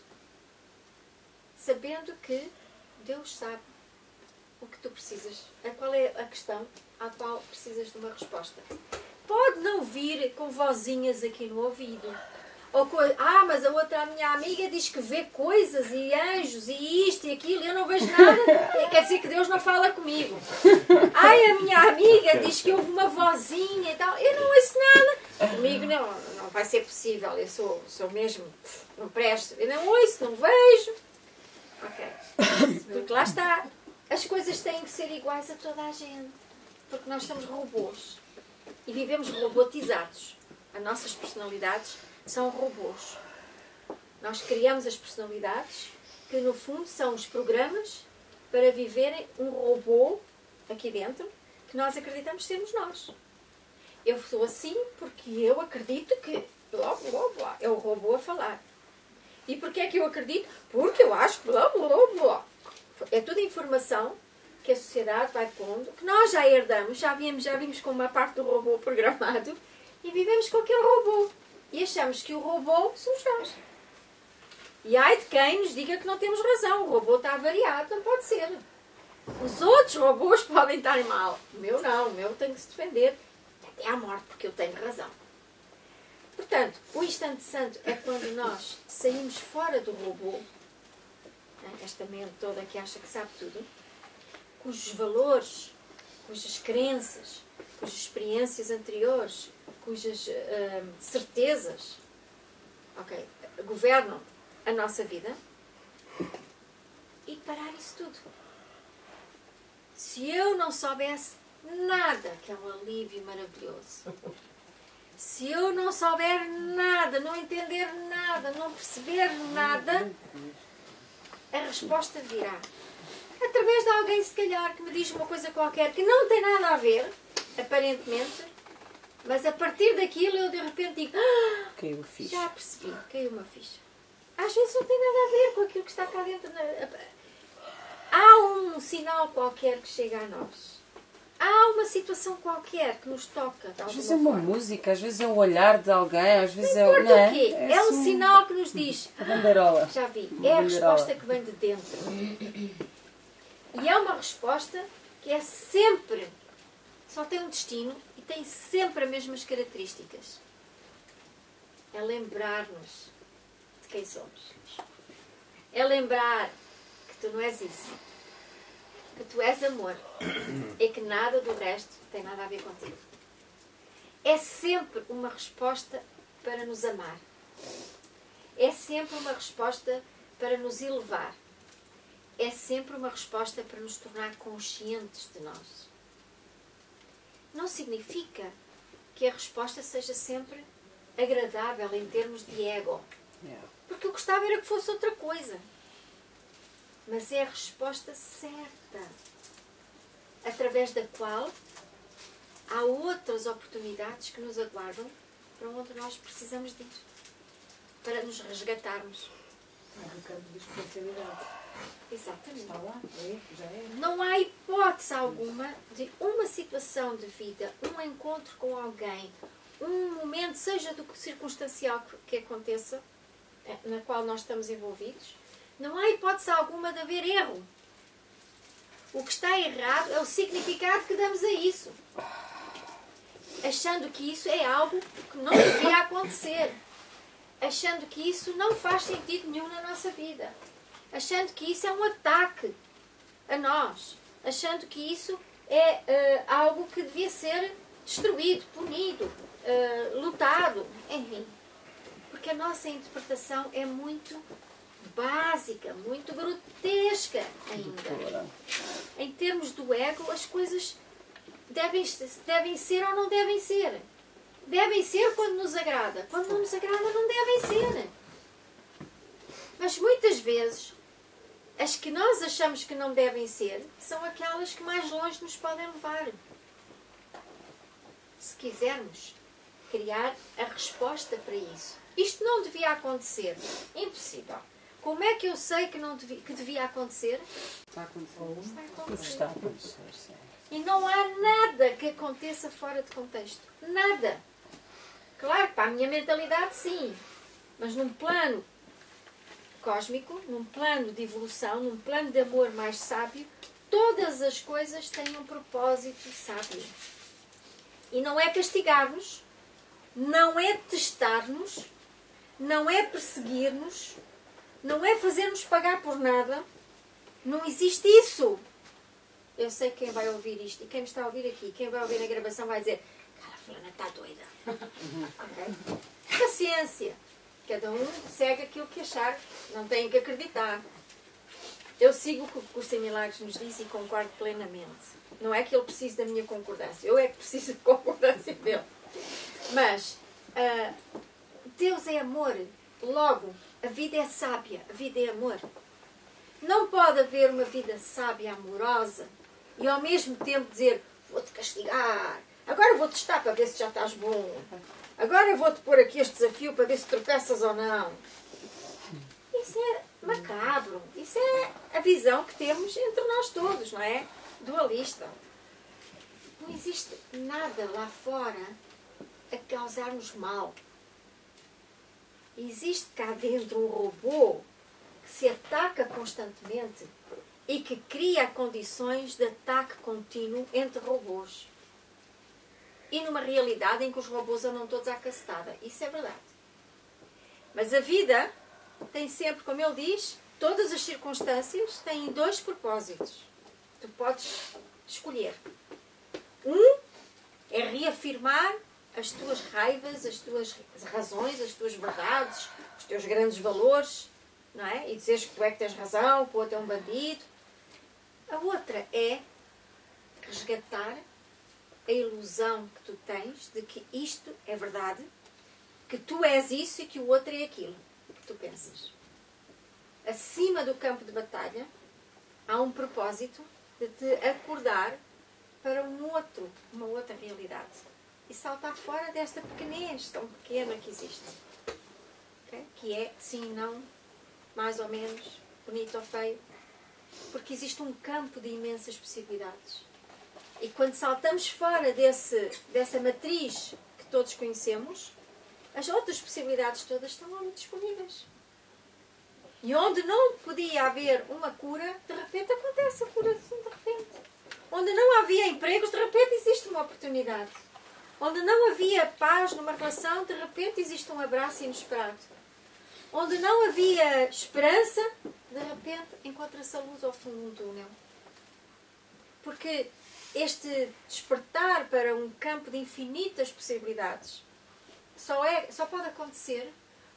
sabendo que Deus sabe o que tu precisas, qual é a questão à qual precisas de uma resposta. Pode não vir com vozinhas aqui no ouvido. Ou mas a outra minha amiga diz que vê coisas e anjos e isto e aquilo e eu não vejo nada. Quer dizer que Deus não fala comigo. A minha amiga diz que houve uma vozinha e tal. Eu não ouço nada. Comigo não vai ser possível. Eu sou mesmo, não presto. Eu não ouço, não vejo. Ok. Porque lá está. As coisas têm que ser iguais a toda a gente. Porque nós somos robôs. E vivemos robotizados. As nossas personalidades são robôs. Nós criamos as personalidades que, no fundo, são os programas para viverem um robô aqui dentro que nós acreditamos sermos nós. Eu sou assim porque eu acredito que blá, blá, blá, é o robô a falar. E porquê é que eu acredito? Porque eu acho que blá, blá, blá. É toda informação que a sociedade vai pondo, que nós já herdamos, já vimos com uma parte do robô programado e vivemos com aquele robô. E achamos que o robô somos nós. E ai de quem nos diga que não temos razão. O robô está avariado, não pode ser. Os outros robôs podem estar mal. O meu não, o meu tem que se defender até à morte, porque eu tenho razão. Portanto, o instante santo é quando nós saímos fora do robô, esta mente toda que acha que sabe tudo, cujos valores, cujas crenças, cujas experiências anteriores, cujas certezas governam a nossa vida, e parar isso tudo. Se eu não soubesse nada, que é um alívio maravilhoso, se eu não souber nada, não entender nada, não perceber nada, a resposta virá. Através de alguém, se calhar, que me diz uma coisa qualquer que não tem nada a ver, aparentemente, mas a partir daquilo eu de repente digo, Caiu a ficha. já percebi, caiu uma ficha. Às vezes não tem nada a ver com aquilo que está cá dentro. Há um sinal qualquer que chega a nós. Há uma situação qualquer que nos toca. De Às vezes alguma é uma forma. música, às vezes é o olhar de alguém, às vezes Não é importa não é? o quê. É um assim, sinal que nos diz. a bandeirola. Já vi. Uma É a bandeirola. resposta que vem de dentro. E é uma resposta que é sempre. Só tem um destino e tem sempre as mesmas características. É lembrar-nos de quem somos. É lembrar que tu não és isso. Que tu és amor. E que nada do resto tem nada a ver contigo. É sempre uma resposta para nos amar. É sempre uma resposta para nos elevar. É sempre uma resposta para nos tornar conscientes de nós. Não significa que a resposta seja sempre agradável em termos de ego. Porque eu gostava era que fosse outra coisa. Mas é a resposta certa, através da qual há outras oportunidades que nos aguardam para onde nós precisamos de ir, para nos resgatarmos. No campo de responsabilidade. Exatamente. Está lá, já é. Não há hipótese alguma de uma situação de vida, um encontro com alguém, um momento, seja do que circunstancial que aconteça, na qual nós estamos envolvidos, não há hipótese alguma de haver erro. O que está errado é o significado que damos a isso. Achando que isso é algo que não devia acontecer. Achando que isso não faz sentido nenhum na nossa vida. Achando que isso é um ataque a nós. Achando que isso é algo que devia ser destruído, punido, lutado, enfim. Porque a nossa interpretação é muito básica, muito grotesca ainda. Em termos do ego, as coisas devem ser ou não devem ser. Devem ser quando nos agrada. Quando não nos agrada, não devem ser. Mas muitas vezes, as que nós achamos que não devem ser, são aquelas que mais longe nos podem levar. Se quisermos criar a resposta para isso. Isto não devia acontecer. Impossível. Como é que eu sei que devia acontecer? Está a acontecer. Está a acontecer. Está a acontecer, sim. E não há nada que aconteça fora de contexto. Nada. Claro, para a minha mentalidade, sim. Mas num plano cósmico, num plano de evolução, num plano de amor mais sábio, todas as coisas têm um propósito sábio. E não é castigar-nos, não é testar-nos, não é perseguir-nos, não é fazer-nos pagar por nada. Não existe isso. Eu sei quem vai ouvir isto e quem me está a ouvir aqui, quem vai ouvir a gravação vai dizer: cara, a fulana está doida. Okay? Paciência. Cada um segue aquilo que achar. Não tem que acreditar. Eu sigo o que o Curso em Milagres nos diz e concordo plenamente. Não é que ele precise da minha concordância. Eu é que preciso de concordância dele. Mas Deus é amor. Logo, a vida é sábia. A vida é amor. Não pode haver uma vida sábia, amorosa e ao mesmo tempo dizer: vou-te castigar. Agora vou testar para ver se já estás bom. Agora eu vou-te pôr aqui este desafio para ver se tropeças ou não. Isso é macabro. Isso é a visão que temos entre nós todos, não é? Dualista. Não existe nada lá fora a causar-nos mal. Existe cá dentro um robô que se ataca constantemente e que cria condições de ataque contínuo entre robôs. E numa realidade em que os robôs andam todos à cacetada. Isso é verdade. Mas a vida tem sempre, como ele diz, todas as circunstâncias têm dois propósitos. Tu podes escolher. Um é reafirmar as tuas raivas, as tuas razões, as tuas verdades, os teus grandes valores, não é? E dizeres que tu é que tens razão, que o outro é um bandido. A outra é resgatar a ilusão que tu tens de que isto é verdade, que tu és isso e que o outro é aquilo que tu pensas. acima do campo de batalha, há um propósito de te acordar para uma outra realidade. E saltar fora desta pequenez tão pequena que existe. Okay? Que é sim, não, mais ou menos, bonito ou feio. Porque existe um campo de imensas possibilidades. E quando saltamos fora dessa matriz que todos conhecemos, as outras possibilidades todas estão ali disponíveis. E onde não podia haver uma cura, de repente acontece a cura, de repente. Onde não havia empregos, de repente existe uma oportunidade. Onde não havia paz numa relação, de repente existe um abraço inesperado. Onde não havia esperança, de repente encontra-se a luz ao fundo de um túnel. Porque este despertar para um campo de infinitas possibilidades só pode acontecer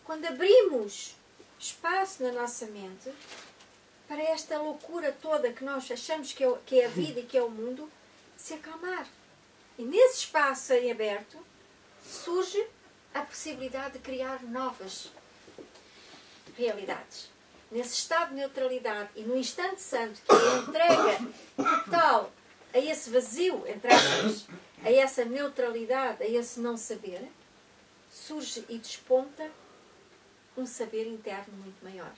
quando abrimos espaço na nossa mente para esta loucura toda que nós achamos que é a vida e que é o mundo se acalmar. E nesse espaço em aberto surge a possibilidade de criar novas realidades. Nesse estado de neutralidade e no instante santo, que é a entrega total a esse vazio, entre aspas, a essa neutralidade, a esse não saber, surge e desponta um saber interno muito maior,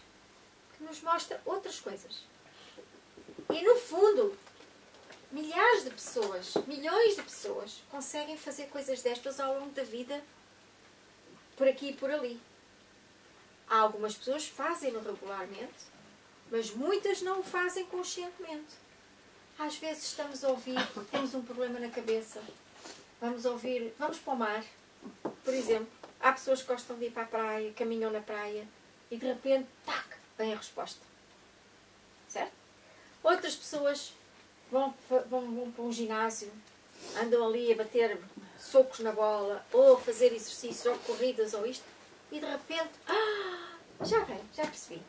que nos mostra outras coisas. E no fundo, milhares de pessoas, milhões de pessoas conseguem fazer coisas destas ao longo da vida, por aqui e por ali. Há algumas pessoas que fazem-no regularmente, mas muitas não o fazem conscientemente. Às vezes estamos a ouvir, temos um problema na cabeça, vamos para o mar, por exemplo. Há pessoas que gostam de ir para a praia, caminham na praia e de repente, tac, vem a resposta. Certo? Outras pessoas vão para um ginásio, andam ali a bater socos na bola, ou a fazer exercícios, ou corridas, ou isto, e de repente, já percebi.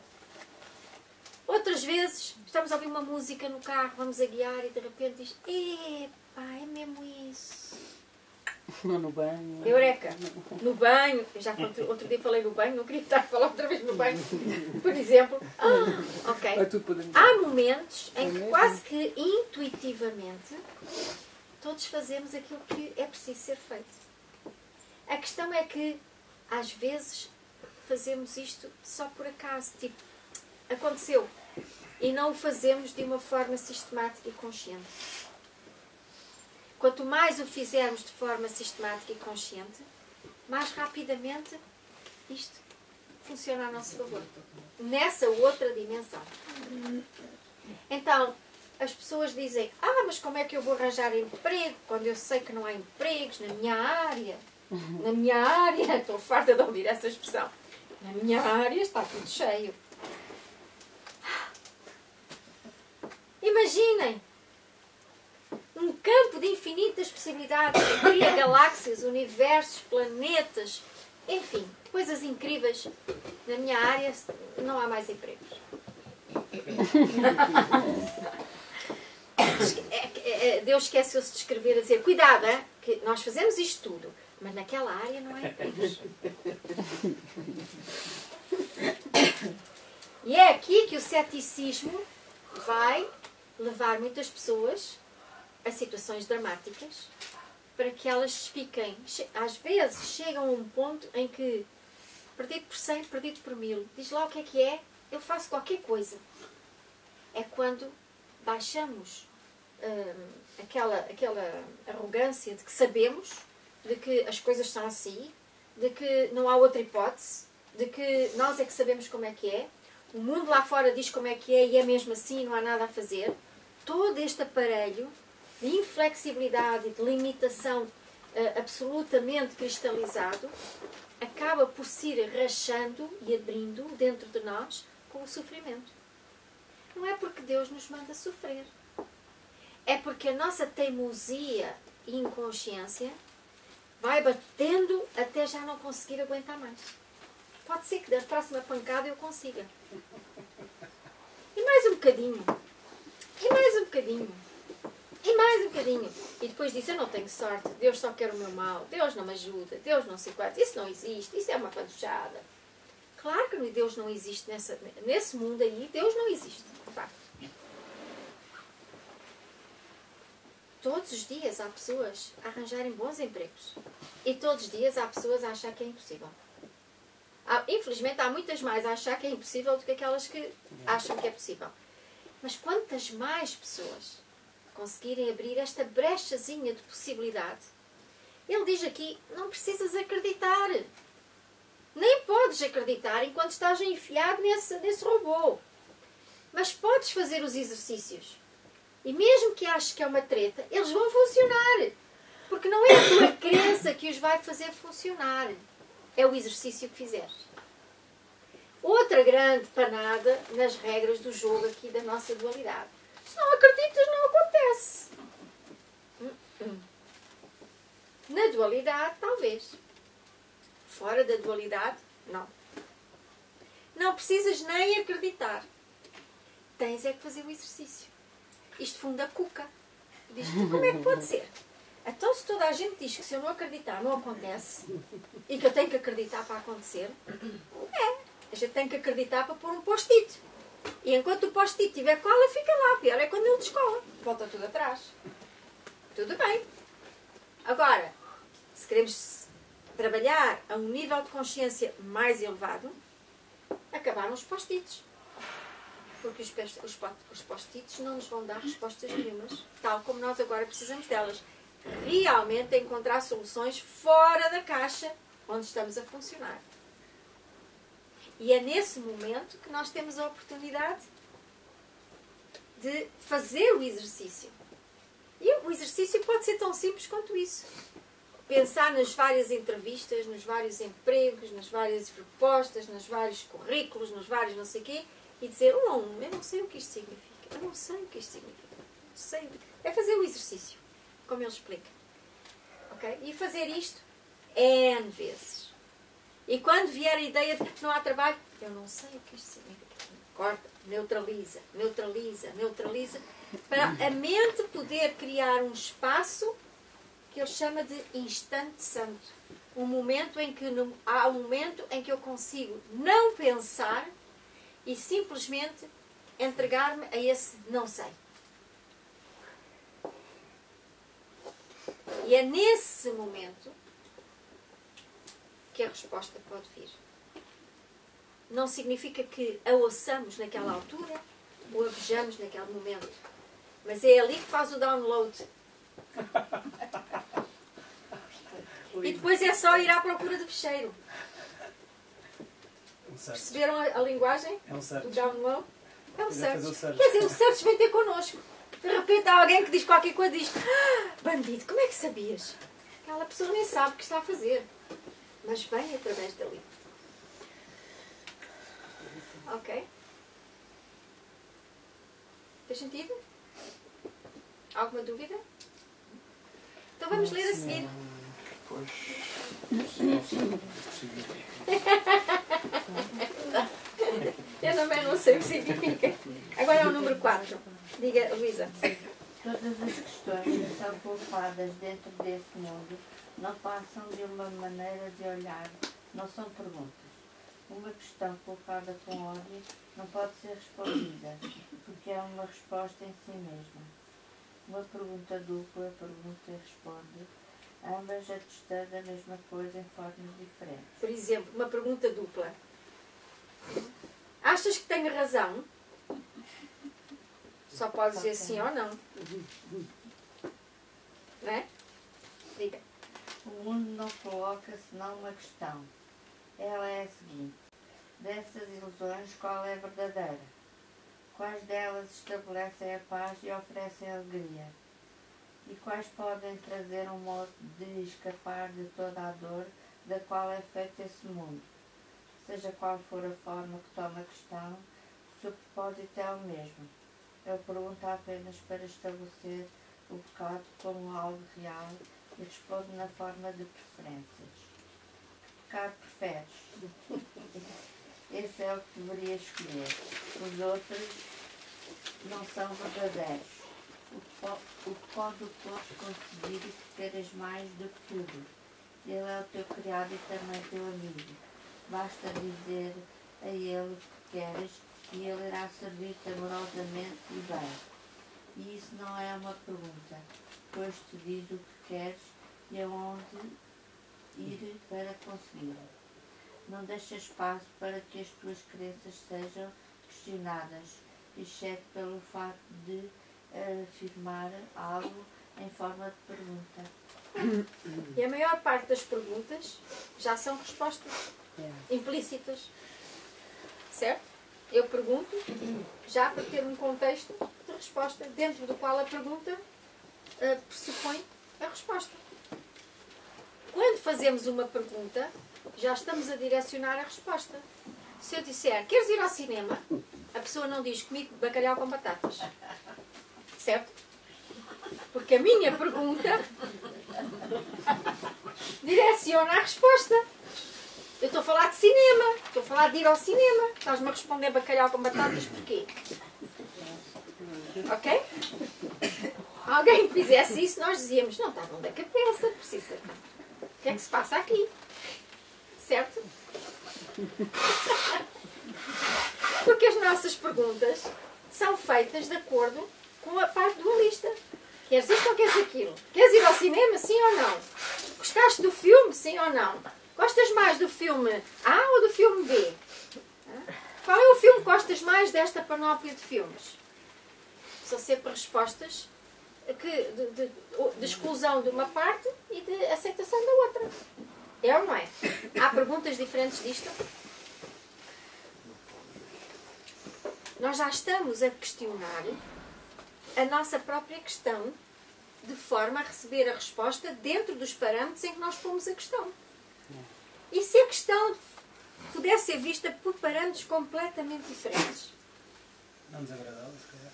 Outras vezes, estamos a ouvir uma música no carro, vamos a guiar e de repente diz, epá, é mesmo isso. No banho. Eureka! No banho, eu já outro dia falei no banho, não queria estar a falar outra vez no banho. Por exemplo, ok. Há momentos em que quase que intuitivamente todos fazemos aquilo que é preciso ser feito. A questão é que às vezes fazemos isto só por acaso, tipo, aconteceu, e não o fazemos de uma forma sistemática e consciente. Quanto mais o fizermos de forma sistemática e consciente, mais rapidamente isto funciona a nosso favor. Nessa outra dimensão. Então, as pessoas dizem, mas como é que eu vou arranjar emprego quando eu sei que não há empregos na minha área? Na minha área, estou farta de ouvir essa expressão. Na minha área está tudo cheio. Imaginem um campo de infinitas possibilidades que cria galáxias, universos, planetas, enfim, coisas incríveis. Na minha área não há mais empregos. Deus esqueceu-se de escrever a dizer, cuidado, que nós fazemos isto tudo, mas naquela área não há empregos. E é aqui que o ceticismo vai levar muitas pessoas a situações dramáticas para que elas fiquem, às vezes chegam a um ponto em que perdido por 100, perdido por 1000, diz lá o que é, eu faço qualquer coisa. É quando baixamos aquela arrogância de que sabemos, de que as coisas são assim, de que não há outra hipótese, de que nós é que sabemos como é que é, o mundo lá fora diz como é que é e é mesmo assim, não há nada a fazer. Todo este aparelho de inflexibilidade e de limitação absolutamente cristalizado acaba por se ir rachando e abrindo dentro de nós com o sofrimento. Não é porque Deus nos manda sofrer. É porque a nossa teimosia e inconsciência vai batendo até já não conseguir aguentar mais. Pode ser que da próxima pancada eu consiga. E mais um bocadinho. E mais um bocadinho. E mais um bocadinho. E depois diz, eu não tenho sorte, Deus só quer o meu mal, Deus não me ajuda, Deus não sei quanto, isso não existe, isso é uma fantochada. Claro que Deus não existe nesse mundo aí, Deus não existe, de facto. Todos os dias há pessoas a arranjarem bons empregos. E todos os dias há pessoas a achar que é impossível. Infelizmente há muitas mais a achar que é impossível do que aquelas que acham que é possível. Mas quantas mais pessoas conseguirem abrir esta brechazinha de possibilidade, ele diz aqui, não precisas acreditar. Nem podes acreditar enquanto estás enfiado nesse robô. Mas podes fazer os exercícios. E mesmo que aches que é uma treta, eles vão funcionar. Porque não é a tua crença que os vai fazer funcionar. É o exercício que fizeres. Outra grande panada nas regras do jogo aqui da nossa dualidade. Se não acreditas, não acontece. Na dualidade, talvez. Fora da dualidade, não. Não precisas nem acreditar. Tens é que fazer o exercício. Isto funda a cuca. Diz, como é que pode ser? Então, se toda a gente diz que se eu não acreditar não acontece, e que eu tenho que acreditar para acontecer, a gente tem que acreditar para pôr um post-it. E enquanto o post-it tiver cola, fica lá. Pior é quando ele descola. Volta tudo atrás. Tudo bem. Agora, se queremos trabalhar a um nível de consciência mais elevado, acabaram os post-its. Porque os post-its não nos vão dar respostas nenhumas, tal como nós agora precisamos delas. Realmente encontrar soluções fora da caixa onde estamos a funcionar. E é nesse momento que nós temos a oportunidade de fazer o exercício. E o exercício pode ser tão simples quanto isso. Pensar nas várias entrevistas, nos vários empregos, nas várias propostas, nos vários currículos, nos vários não sei o quê, e dizer, eu não sei o que isto significa. Eu não sei o que isto significa. Não sei. É fazer o exercício, como ele explica. Okay? E fazer isto N vezes. E quando vier a ideia de que não há trabalho, eu não sei o que isto significa. Corta, neutraliza, neutraliza, neutraliza, para a mente poder criar um espaço que ele chama de instante santo. Há um momento em que eu consigo não pensar e simplesmente entregar-me a esse não sei. E é nesse momento que a resposta pode vir. Não significa que a ouçamos naquela altura ou a vejamos naquele momento. Mas é ali que faz o download. E depois é só ir à procura do fecheiro. Perceberam a linguagem? É um search. Do download? É um search. Search. Quer dizer, o search vem ter connosco. De repente há alguém que diz qualquer coisa e diz, bandido, como é que sabias? Aquela pessoa nem sabe o que está a fazer. Mas vem através dali. Ok? Fez sentido? Alguma dúvida? Então vamos ler a seguir. Pois. Eu também não sei o que significa. Agora é o número 4. Diga, Luísa. Todas as questões que são colocadas dentro desse mundo não passam de uma maneira de olhar, não são perguntas. Uma questão colocada com ódio não pode ser respondida, porque é uma resposta em si mesma. Uma pergunta dupla, pergunta e responde, ambas atestando a mesma coisa em formas diferentes. Por exemplo, uma pergunta dupla. Achas que tenho razão? Só pode dizer sim ou não. Não é? Diga. O mundo não coloca senão uma questão. Ela é a seguinte. Dessas ilusões, qual é a verdadeira? Quais delas estabelecem a paz e oferecem alegria? E quais podem trazer um modo de escapar de toda a dor da qual é feito esse mundo? Seja qual for a forma que toma a questão, o seu propósito é o mesmo. Ele pergunta apenas para estabelecer o pecado como algo real e responde na forma de preferências. Que pecado preferes? Esse é o que deveria escolher. Os outros não são verdadeiros. O que pode o podes conseguir e teres mais do que tudo. Ele é o teu criado e também teu amigo. basta dizer a ele o que queres e ele irá servir-te amorosamente e bem. E isso não é uma pergunta, pois te diz o que queres e aonde ir para conseguir. Não deixa espaço para que as tuas crenças sejam questionadas, exceto pelo facto de afirmar algo em forma de pergunta. E a maior parte das perguntas já são respostas implícitas. Certo? Eu pergunto já para ter um contexto de resposta, dentro do qual a pergunta pressupõe a resposta. Quando fazemos uma pergunta, já estamos a direcionar a resposta. Se eu disser, queres ir ao cinema? A pessoa não diz comigo bacalhau com batatas. Certo? Porque a minha pergunta direciona a resposta. Eu estou a falar de cinema. Estou a falar de ir ao cinema. Estás-me a responder bacalhau com batatas porquê? Ok? Alguém que fizesse isso, nós dizíamos, não, está bom da cabeça, precisa. O que é que se passa aqui? Certo? Porque as nossas perguntas são feitas de acordo com a parte dualista. Queres isto ou queres aquilo? Queres ir ao cinema, sim ou não? Gostaste do filme, sim ou não? Gostas mais do filme A ou do filme B? Qual é o filme que gostas mais desta panóplia de filmes? São sempre respostas de exclusão de uma parte e de aceitação da outra. É ou não é? Há perguntas diferentes disto? Nós já estamos a questionar a nossa própria questão de forma a receber a resposta dentro dos parâmetros em que nós pomos a questão. E se a questão pudesse ser vista por parâmetros completamente diferentes? Não desagradável, se calhar.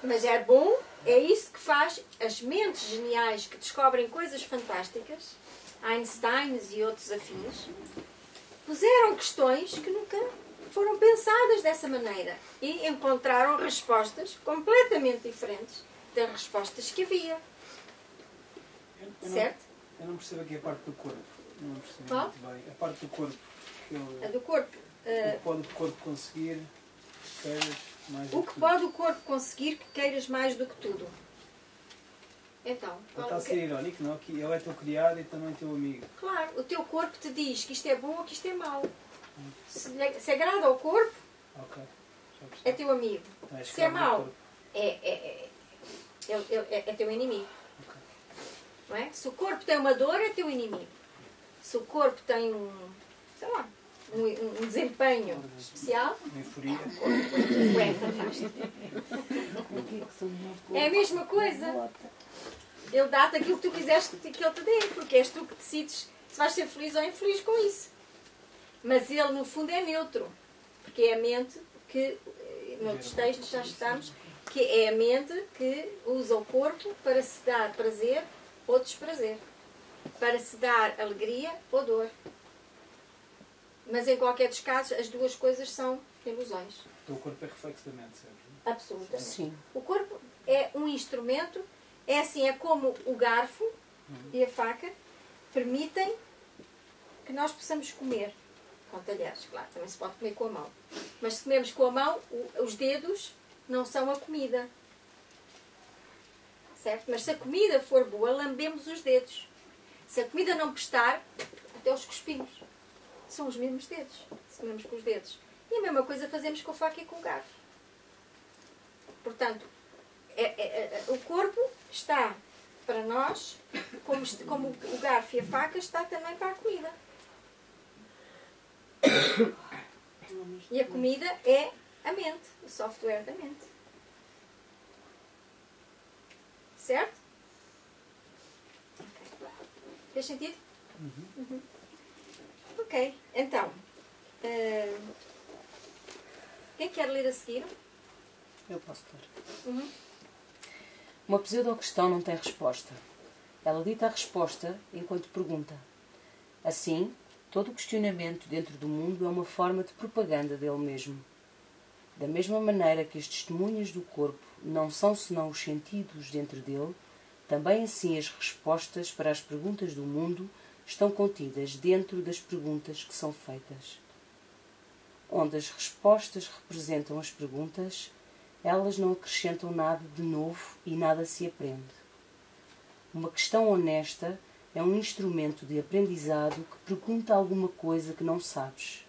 Mas é bom, é isso que faz as mentes geniais que descobrem coisas fantásticas, Einstein e outros afins, puseram questões que nunca foram pensadas dessa maneira e encontraram respostas completamente diferentes das respostas que havia. Certo? Eu não percebo aqui a parte do corpo. Não percebo Qual? muito bem. A parte do corpo. A do corpo. O que pode o corpo conseguir, queiras mais O que pode o corpo conseguir que queiras mais do que tudo? Então, está a ser irónico, não? Que ele é teu criado e também teu amigo. Claro, o teu corpo te diz que isto é bom ou que isto é mau. Se agrada ao corpo, Ok. é teu amigo. Se é mau, é teu inimigo. Ok. Não é? Se o corpo tem uma dor, é teu inimigo. Se o corpo tem um desempenho especial, Uma euforia. é fantástico. É a mesma coisa. Ele dá-te aquilo que tu quiseres que ele te dê, porque és tu que decides se vais ser feliz ou infeliz com isso. Mas ele, no fundo, é neutro. Porque é a mente que, noutros textos já estamos, que é a mente que usa o corpo para se dar prazer ou desprazer. Para se dar alegria ou dor. Mas em qualquer dos casos, as duas coisas são ilusões. O corpo é reflexo da mente, sempre. Absolutamente. Sim. O corpo é um instrumento, é assim, é como o garfo e a faca permitem que nós possamos comer. Com talheres, claro, também se pode comer com a mão. Mas se comemos com a mão, os dedos não são a comida. Certo? Mas se a comida for boa, lambemos os dedos. Se a comida não prestar, até os cuspimos. São os mesmos dedos, se comemos com os dedos. E a mesma coisa fazemos com a faca e com o garfo. Portanto, o corpo está para nós, como o garfo e a faca está também para a comida. E a comida é a mente, o software da mente. Certo? Okay. Fez sentido? Uhum. Ok, então. Quem quer ler a seguir? Eu posso ter. Uhum. Uma pseudo-questão não tem resposta. Ela dita a resposta enquanto pergunta. Assim, todo o questionamento dentro do mundo é uma forma de propaganda dele mesmo. Da mesma maneira que as testemunhas do corpo não são senão os sentidos dentro dele, também assim as respostas para as perguntas do mundo estão contidas dentro das perguntas que são feitas. Onde as respostas representam as perguntas, elas não acrescentam nada de novo e nada se aprende. Uma questão honesta é um instrumento de aprendizado que pergunta alguma coisa que não sabes.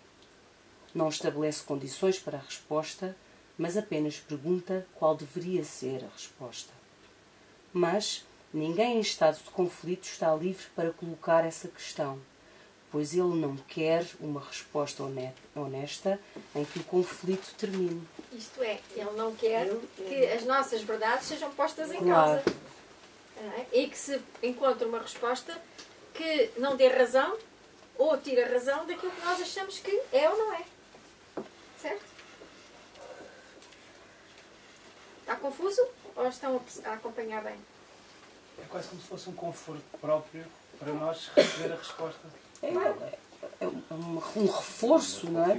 Não estabelece condições para a resposta, mas apenas pergunta qual deveria ser a resposta. Mas ninguém em estado de conflito está livre para colocar essa questão, pois ele não quer uma resposta honesta em que o conflito termine. Isto é, ele não quer que as nossas verdades sejam postas em Claro. causa. Não é? E que se encontre uma resposta que não dê razão ou tire a razão daquilo que nós achamos que é ou não é. Certo? Está confuso? Ou estão a acompanhar bem? É quase como se fosse um conforto próprio para nós receber a resposta. É um reforço, não é?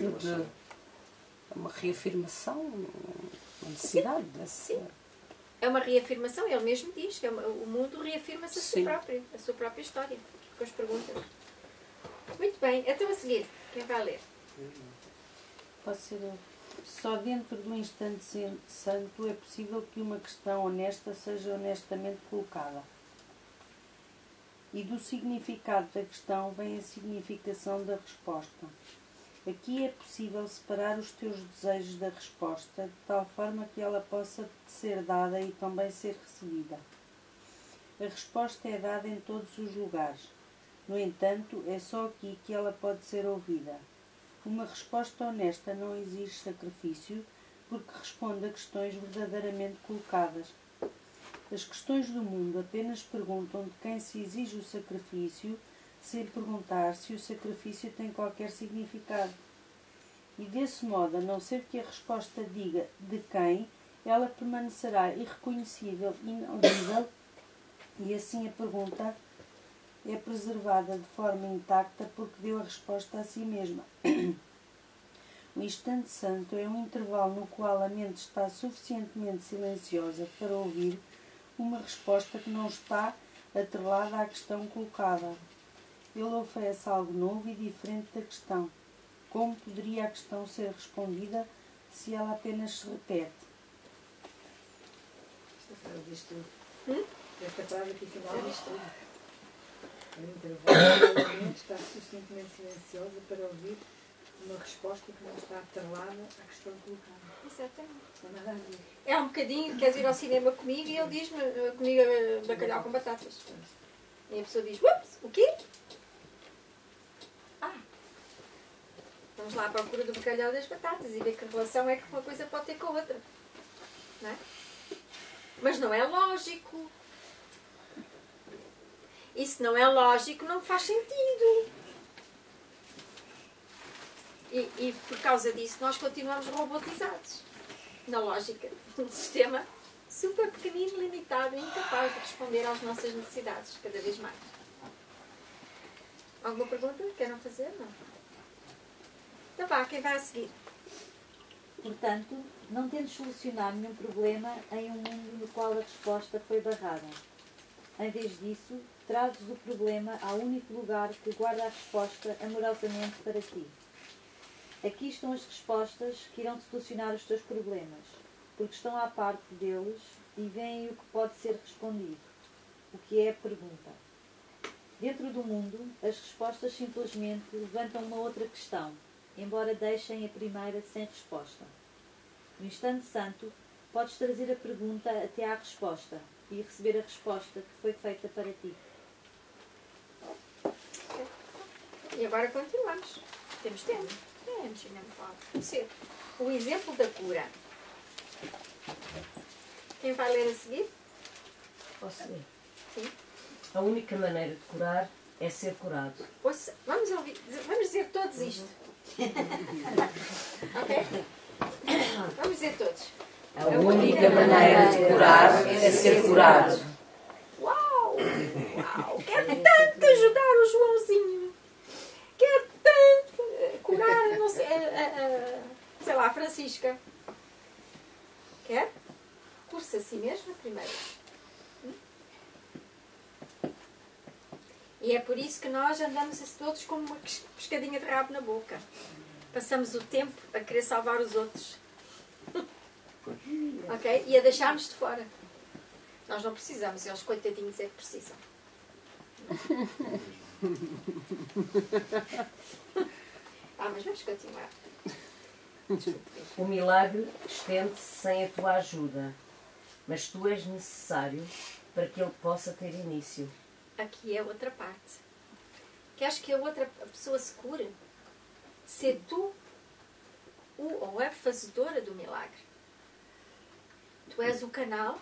Uma reafirmação, uma necessidade dessa. É uma reafirmação, ele mesmo diz que o mundo reafirma-se a si Sim. próprio, a sua própria história, com as perguntas. Muito bem, então a seguir, quem vai ler? Pode ser eu. Só dentro do instante santo é possível que uma questão honesta seja honestamente colocada. E do significado da questão vem a significação da resposta. Aqui é possível separar os teus desejos da resposta, de tal forma que ela possa ser dada e também ser recebida. A resposta é dada em todos os lugares. No entanto, é só aqui que ela pode ser ouvida. Uma resposta honesta não exige sacrifício, porque responde a questões verdadeiramente colocadas. As questões do mundo apenas perguntam de quem se exige o sacrifício, sem perguntar se o sacrifício tem qualquer significado. E desse modo, a não ser que a resposta diga de quem, ela permanecerá irreconhecível, inaudível, e assim a pergunta é preservada de forma intacta porque deu a resposta a si mesma. O instante santo é um intervalo no qual a mente está suficientemente silenciosa para ouvir uma resposta que não está atrelada à questão colocada. Ele oferece algo novo e diferente da questão. Como poderia a questão ser respondida se ela apenas se repete? Esta frase diz tudo. Esta frase aqui final diz tudo. O intervalo a mente está suficientemente silenciosa para ouvir uma resposta que não está atrelada à questão colocada. Exatamente. Não há nada a ver. É um bocadinho, queres ir ao cinema comigo? E ele diz-me, comigo bacalhau com batatas. E a pessoa diz, ups, o quê? Vamos lá à procura do bacalhau das batatas e ver que relação é que uma coisa pode ter com a outra. Não é? Mas não é lógico. E se não é lógico, não faz sentido. E por causa disso, nós continuamos robotizados. Na lógica de um sistema super pequenino, limitado e incapaz de responder às nossas necessidades, cada vez mais. Alguma pergunta? Querem fazer? Não? Então vá, quem vai a seguir? Portanto, não tendes solucionar nenhum problema em um mundo no qual a resposta foi barrada. Em vez disso, trazes o problema ao único lugar que guarda a resposta amorosamente para ti. Aqui estão as respostas que irão solucionar os teus problemas, porque estão à parte deles e veem o que pode ser respondido, o que é a pergunta. Dentro do mundo, as respostas simplesmente levantam uma outra questão, embora deixem a primeira sem resposta. No instante santo, podes trazer a pergunta até à resposta e receber a resposta que foi feita para ti. E agora continuamos. Temos tempo. Temos, ainda me pode ser. O exemplo da cura. Quem vai ler a seguir? Posso ler? Sim. A única maneira de curar é ser curado. Ouça, vamos dizer todos isto. Ok? Vamos dizer todos. A única maneira de curar é ser curado. Uau! Uau! Quero tanto ajudar o Joãozinho. Quero tanto curar, não sei, sei lá, a Francisca. Quer? Cursa a si mesma primeiro. E é por isso que nós andamos todos como uma pescadinha de rabo na boca. Passamos o tempo a querer salvar os outros. Ok? E a deixar-nos de fora. Nós não precisamos, eles coitadinhos é que precisam. Mas vamos continuar. O milagre estende-se sem a tua ajuda, mas tu és necessário para que ele possa ter início. Aqui é outra parte. Queres que a outra pessoa se cure? Ser tu o ou a fazedora do milagre. Tu és o canal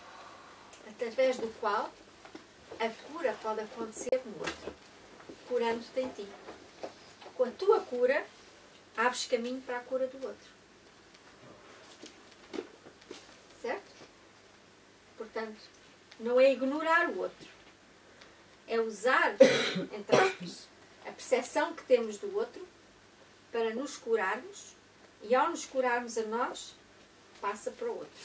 através do qual a cura pode acontecer no outro, curando-te em ti. Com a tua cura, abres caminho para a cura do outro. Certo? Portanto, não é ignorar o outro. É usar, entre aspas, a percepção que temos do outro para nos curarmos, e ao nos curarmos a nós, passa para o outro.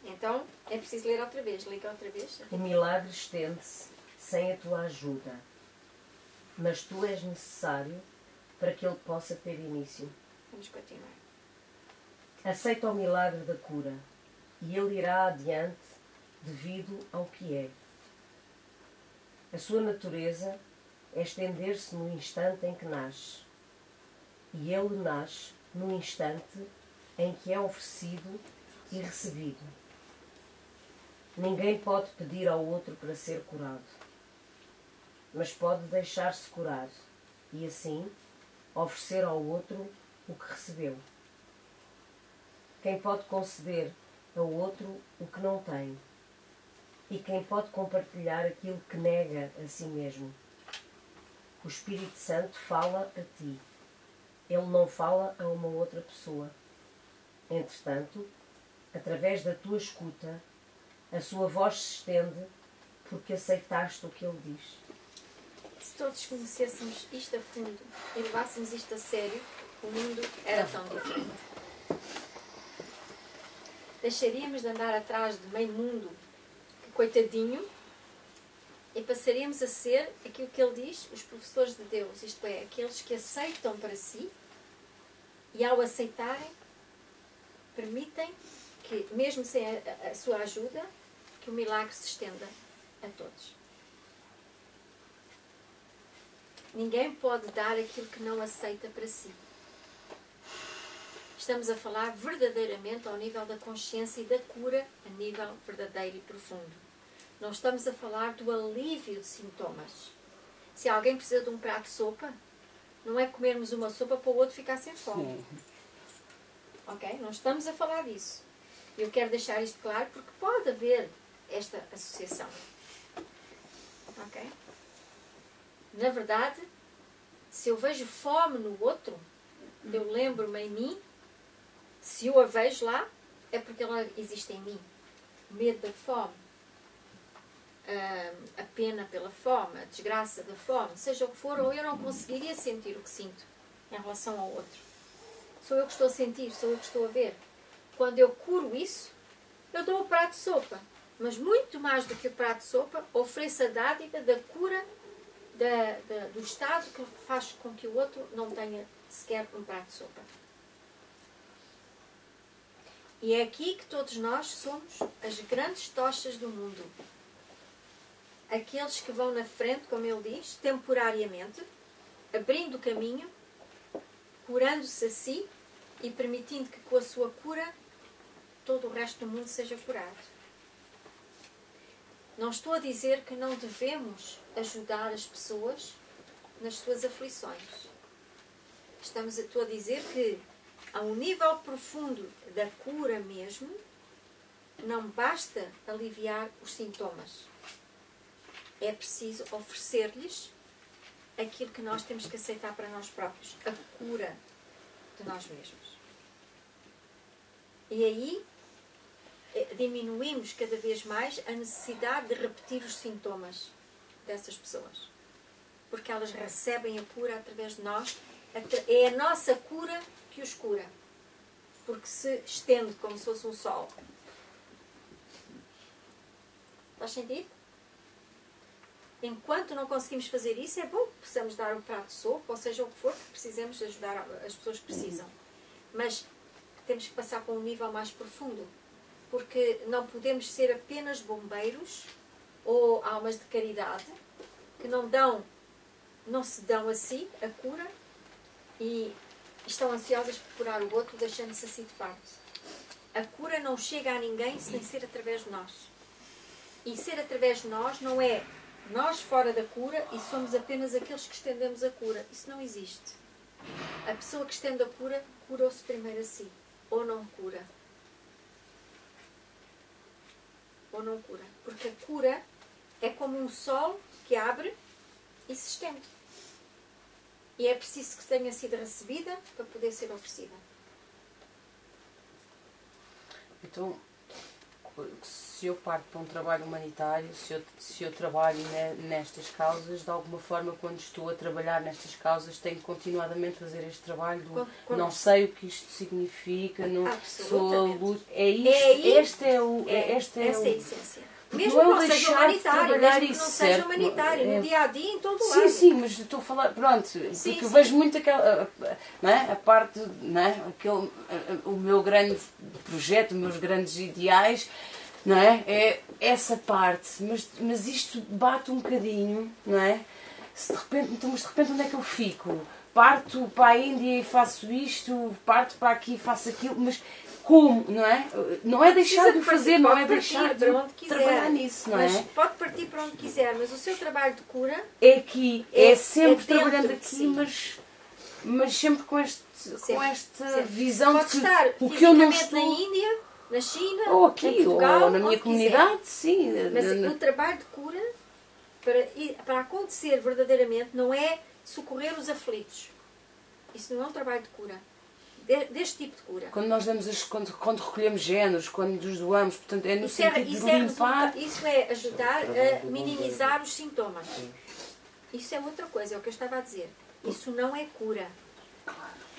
Então, é preciso ler outra vez. Liga outra vez. O milagre estende-se sem a tua ajuda, mas tu és necessário para que ele possa ter início. Vamos continuar. Aceita o milagre da cura e ele irá adiante devido ao que é. A sua natureza é estender-se no instante em que nasce, e ele nasce no instante em que é oferecido e recebido. Ninguém pode pedir ao outro para ser curado, mas pode deixar-se curar e, assim, oferecer ao outro o que recebeu. Quem pode conceder ao outro o que não tem? E quem pode compartilhar aquilo que nega a si mesmo? O Espírito Santo fala a ti. Ele não fala a uma outra pessoa. Entretanto, através da tua escuta, a sua voz se estende porque aceitaste o que ele diz. Se todos conhecêssemos isto a fundo e levássemos isto a sério, o mundo era tão diferente. Deixaríamos de andar atrás de meio mundo, que coitadinho, e passaríamos a ser aquilo que ele diz, os professores de Deus, isto é, aqueles que aceitam para si e, ao aceitarem, permitem que, mesmo sem a sua ajuda, que o milagre se estenda a todos. Ninguém pode dar aquilo que não aceita para si. Estamos a falar verdadeiramente ao nível da consciência e da cura a nível verdadeiro e profundo. Não estamos a falar do alívio de sintomas. Se alguém precisa de um prato de sopa, não é comermos uma sopa para o outro ficar sem fome. Ok? Não estamos a falar disso. Eu quero deixar isto claro porque pode haver esta associação. Ok? Na verdade, se eu vejo fome no outro, eu lembro-me em mim, se eu a vejo lá, é porque ela existe em mim. O medo da fome, a pena pela fome, a desgraça da fome, seja o que for, ou eu não conseguiria sentir o que sinto em relação ao outro. Sou eu que estou a sentir, sou eu que estou a ver. Quando eu curo isso, eu dou o prato de sopa. Mas muito mais do que o prato de sopa, ofereço a dádiva da cura do estado que faz com que o outro não tenha sequer um prato de sopa. E é aqui que todos nós somos as grandes tochas do mundo. Aqueles que vão na frente, como ele diz, temporariamente, abrindo o caminho, curando-se a si e permitindo que com a sua cura todo o resto do mundo seja curado. Não estou a dizer que não devemos ajudar as pessoas nas suas aflições. Estou a dizer que, a um nível profundo da cura mesmo, não basta aliviar os sintomas. É preciso oferecer-lhes aquilo que nós temos que aceitar para nós próprios, a cura de nós mesmos. E aí diminuímos cada vez mais a necessidade de repetir os sintomas dessas pessoas. Porque elas recebem a cura através de nós. É a nossa cura que os cura. Porque se estende como se fosse um sol. Faz sentido? Enquanto não conseguimos fazer isso, é bom que possamos dar um prato de sopa, ou seja o que for, que precisemos ajudar as pessoas que precisam. Mas temos que passar para um nível mais profundo. Porque não podemos ser apenas bombeiros ou almas de caridade que não se dão a si a cura e estão ansiosas por curar o outro, deixando-se assim de parte. A cura não chega a ninguém sem ser através de nós. E ser através de nós não é nós fora da cura e somos apenas aqueles que estendemos a cura. Isso não existe. A pessoa que estende a cura, curou-se primeiro a si. Ou não cura. Ou não cura. Porque a cura é como um sol que abre e se estende. E é preciso que tenha sido recebida para poder ser oferecida. Então, se eu parto para um trabalho humanitário, se eu trabalho nestas causas, de alguma forma, quando estou a trabalhar nestas causas, tenho continuadamente a fazer este trabalho do não sei o que isto significa, não sou a luz. É isto, essa é a essência. Mesmo que não seja humanitário, mesmo que não seja humanitário, no dia a dia, em todo o lado. Sim, mas estou a falar, pronto, porque eu vejo muito aquela, não é? A parte, não é? O meu grande projeto, os meus grandes ideais, não é? É essa parte, mas isto bate um bocadinho, não é? Mas de repente onde é que eu fico? Parto para a Índia e faço isto, parto para aqui e faço aquilo, mas como, não é? Não é deixar de fazer, não é deixar de trabalhar nisso, não é? Mas pode partir para onde quiser, mas o seu trabalho de cura é aqui, é sempre trabalhando aqui, mas sempre com esta visão de que estar o que eu não estou na Índia, na China, ou aqui, em Portugal, ou na minha comunidade, sim. Mas o trabalho de cura, para acontecer verdadeiramente, não é socorrer os aflitos. Isso não é um trabalho de cura. Deste tipo de cura. Quando nós damos quando recolhemos géneros, quando nos doamos, portanto, é no sentido de limpar. Isso é ajudar a minimizar os sintomas. Isso é outra coisa, é o que eu estava a dizer. Isso não é cura.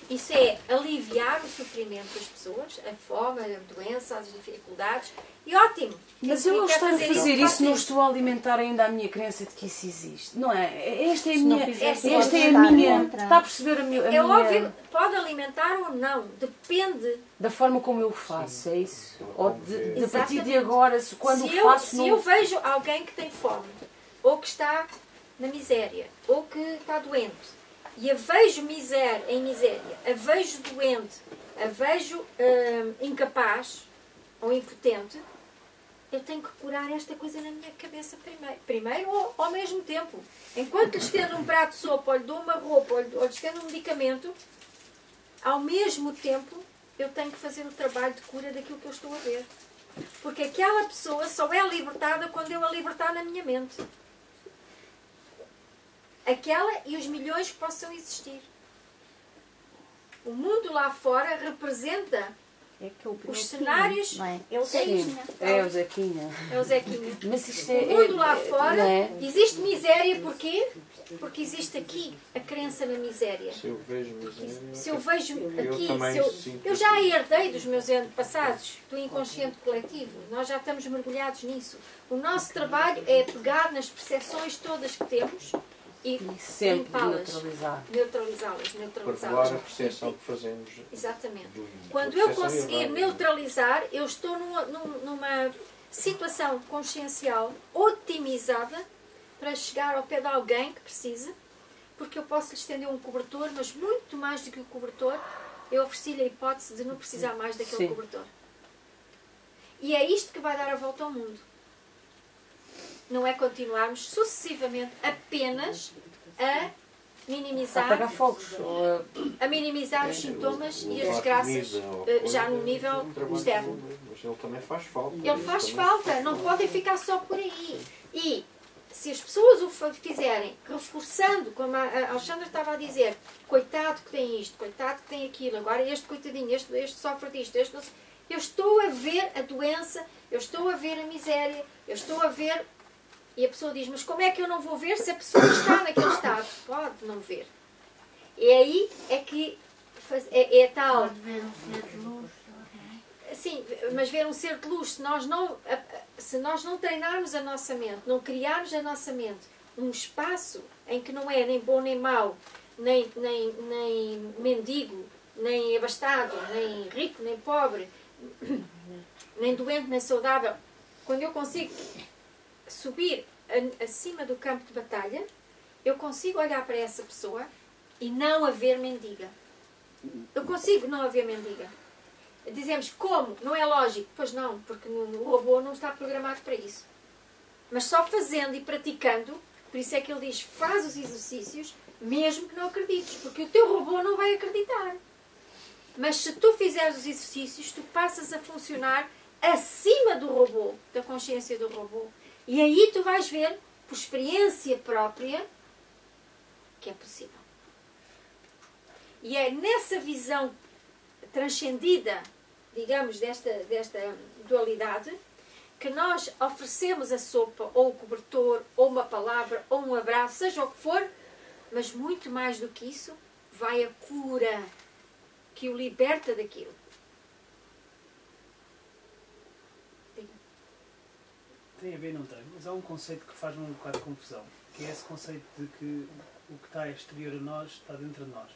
Isso é aliviar o sofrimento das pessoas, a fome, a doença, as dificuldades. E ótimo! Mas eu, ao estar a fazer isso, não estou a alimentar ainda a minha crença de que isso existe. Não é? Esta é a minha. Está a perceber a minha. É óbvio, pode alimentar ou não. Depende. Da forma como eu faço, é isso? Ou de a partir de agora, quando faço. Se eu vejo alguém que tem fome, ou que está na miséria, ou que está doente, e a vejo em miséria, a vejo doente, a vejo incapaz ou impotente, eu tenho que curar esta coisa na minha cabeça primeiro ou ao mesmo tempo. Enquanto lhe estendo um prato de sopa, ou lhe dou uma roupa, ou lhe estendo um medicamento, ao mesmo tempo eu tenho que fazer o trabalho de cura daquilo que eu estou a ver. Porque aquela pessoa só é libertada quando eu a libertar na minha mente. Aquela e os milhões que possam existir. O mundo lá fora representa os cenários. É o Zequinha. É o Zequinha. É o Zequinha. Mas isto o mundo lá fora existe miséria, porquê? Porque existe aqui a crença na miséria. Se eu vejo miséria. Se eu vejo aqui, eu já herdei dos meus antepassados, do inconsciente coletivo. Nós já estamos mergulhados nisso. O nosso trabalho é pegar nas percepções todas que temos e sempre neutralizá-las. Perdoar a percepção que fazemos. Exatamente. Quando eu conseguir neutralizar, eu estou numa situação consciencial otimizada para chegar ao pé de alguém que precisa, porque eu posso lhe estender um cobertor, mas muito mais do que o cobertor, eu ofereci-lhe a hipótese de não precisar mais daquele cobertor. E é isto que vai dar a volta ao mundo. Não é continuarmos sucessivamente apenas a minimizar, a minimizar os sintomas e as desgraças já no nível externo. Mas ele também faz falta. Ele faz falta, não podem ficar só por aí. E se as pessoas o fizerem, reforçando, como a Alexandra estava a dizer, coitado que tem isto, coitado que tem aquilo, agora este coitadinho, este sofre disto, este não sei. Eu estou a ver a doença, eu estou a ver a miséria, eu estou a ver. E a pessoa diz, mas como é que eu não vou ver se a pessoa está naquele estado? Pode não ver. E aí é que é tal... Pode ver um ser de luz. Sim, mas ver um ser de luz, se nós não treinarmos a nossa mente, não criarmos a nossa mente um espaço em que não é nem bom nem mau, nem mendigo, nem abastado, nem rico, nem pobre, nem doente, nem saudável. Quando eu consigo subir acima do campo de batalha, eu consigo olhar para essa pessoa e não haver mendiga. Eu consigo não haver mendiga. Dizemos como? Não é lógico. Pois não, porque o robô não está programado para isso. Mas só fazendo e praticando, por isso é que ele diz, faz os exercícios, mesmo que não acredites, porque o teu robô não vai acreditar. Mas se tu fizeres os exercícios, tu passas a funcionar acima do robô, da consciência do robô. E aí tu vais ver, por experiência própria, que é possível. E é nessa visão transcendida, digamos, desta dualidade, que nós oferecemos a sopa, ou o cobertor, ou uma palavra, ou um abraço, seja o que for, mas muito mais do que isso, vai a cura que o liberta daquilo. Tem a ver, não tem, mas há um conceito que faz-me um bocado de confusão, que é esse conceito de que o que está exterior a nós está dentro de nós.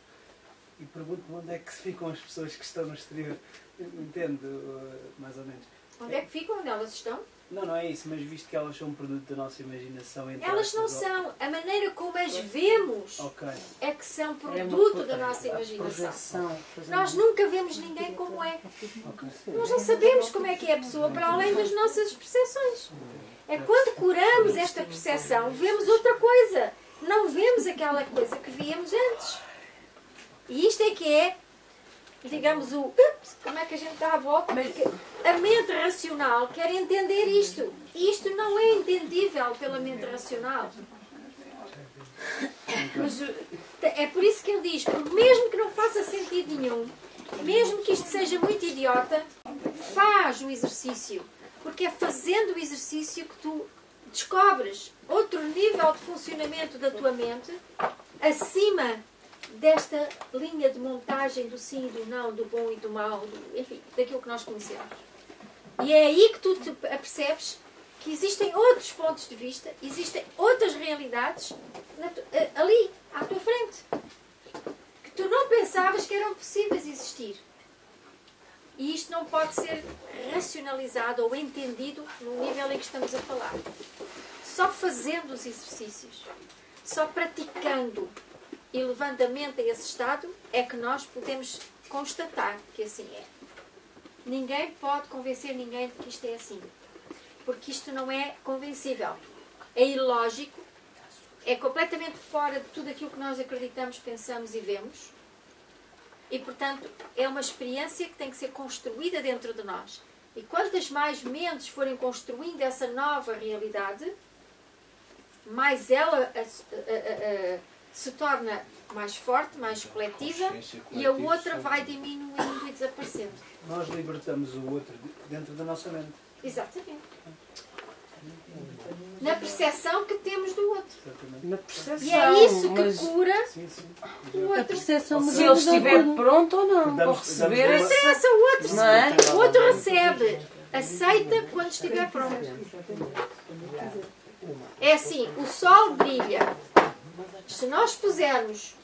E pergunto-me onde é que ficam as pessoas que estão no exterior. Entendo, mais ou menos. Onde é que ficam? Onde elas estão? Não é isso, mas visto que elas são um produto da nossa imaginação... Elas não são. A maneira como as vemos é que são produto da nossa imaginação. Nós nunca vemos ninguém como é. Nós não sabemos como é que é a pessoa para além das nossas percepções. É quando curamos esta percepção, vemos outra coisa. Não vemos aquela coisa que víamos antes. E isto é que é, digamos, o ups, como é que a gente dá a volta? Porque a mente racional quer entender isto. E isto não é entendível pela mente racional. Mas é por isso que ele diz, mesmo que não faça sentido nenhum, mesmo que isto seja muito idiota, faz o exercício. Porque é fazendo o exercício que tu descobres outro nível de funcionamento da tua mente acima desta linha de montagem do sim e do não, do bom e do mau, enfim, daquilo que nós conhecemos. E é aí que tu te apercebes que existem outros pontos de vista, existem outras realidades ali, à tua frente, que tu não pensavas que eram possíveis existir. E isto não pode ser racionalizado ou entendido no nível em que estamos a falar. Só fazendo os exercícios, só praticando e levando a mente a esse estado, é que nós podemos constatar que assim é. Ninguém pode convencer ninguém de que isto é assim. Porque isto não é convencível. É ilógico, é completamente fora de tudo aquilo que nós acreditamos, pensamos e vemos. E, portanto, é uma experiência que tem que ser construída dentro de nós. E quantas mais mentes forem construindo essa nova realidade, mais ela se torna mais forte, mais coletiva, e a outra vai diminuindo e desaparecendo. Nós libertamos o outro dentro da nossa mente. Exatamente. Na percepção que temos do outro. Na percepção, e é isso que cura o outro. A percepção, se ele estiver pronto ou não. Para receber não interessa o outro. Não é? O outro recebe. Aceita quando estiver pronto. É assim, o sol brilha. Se nós pusermos,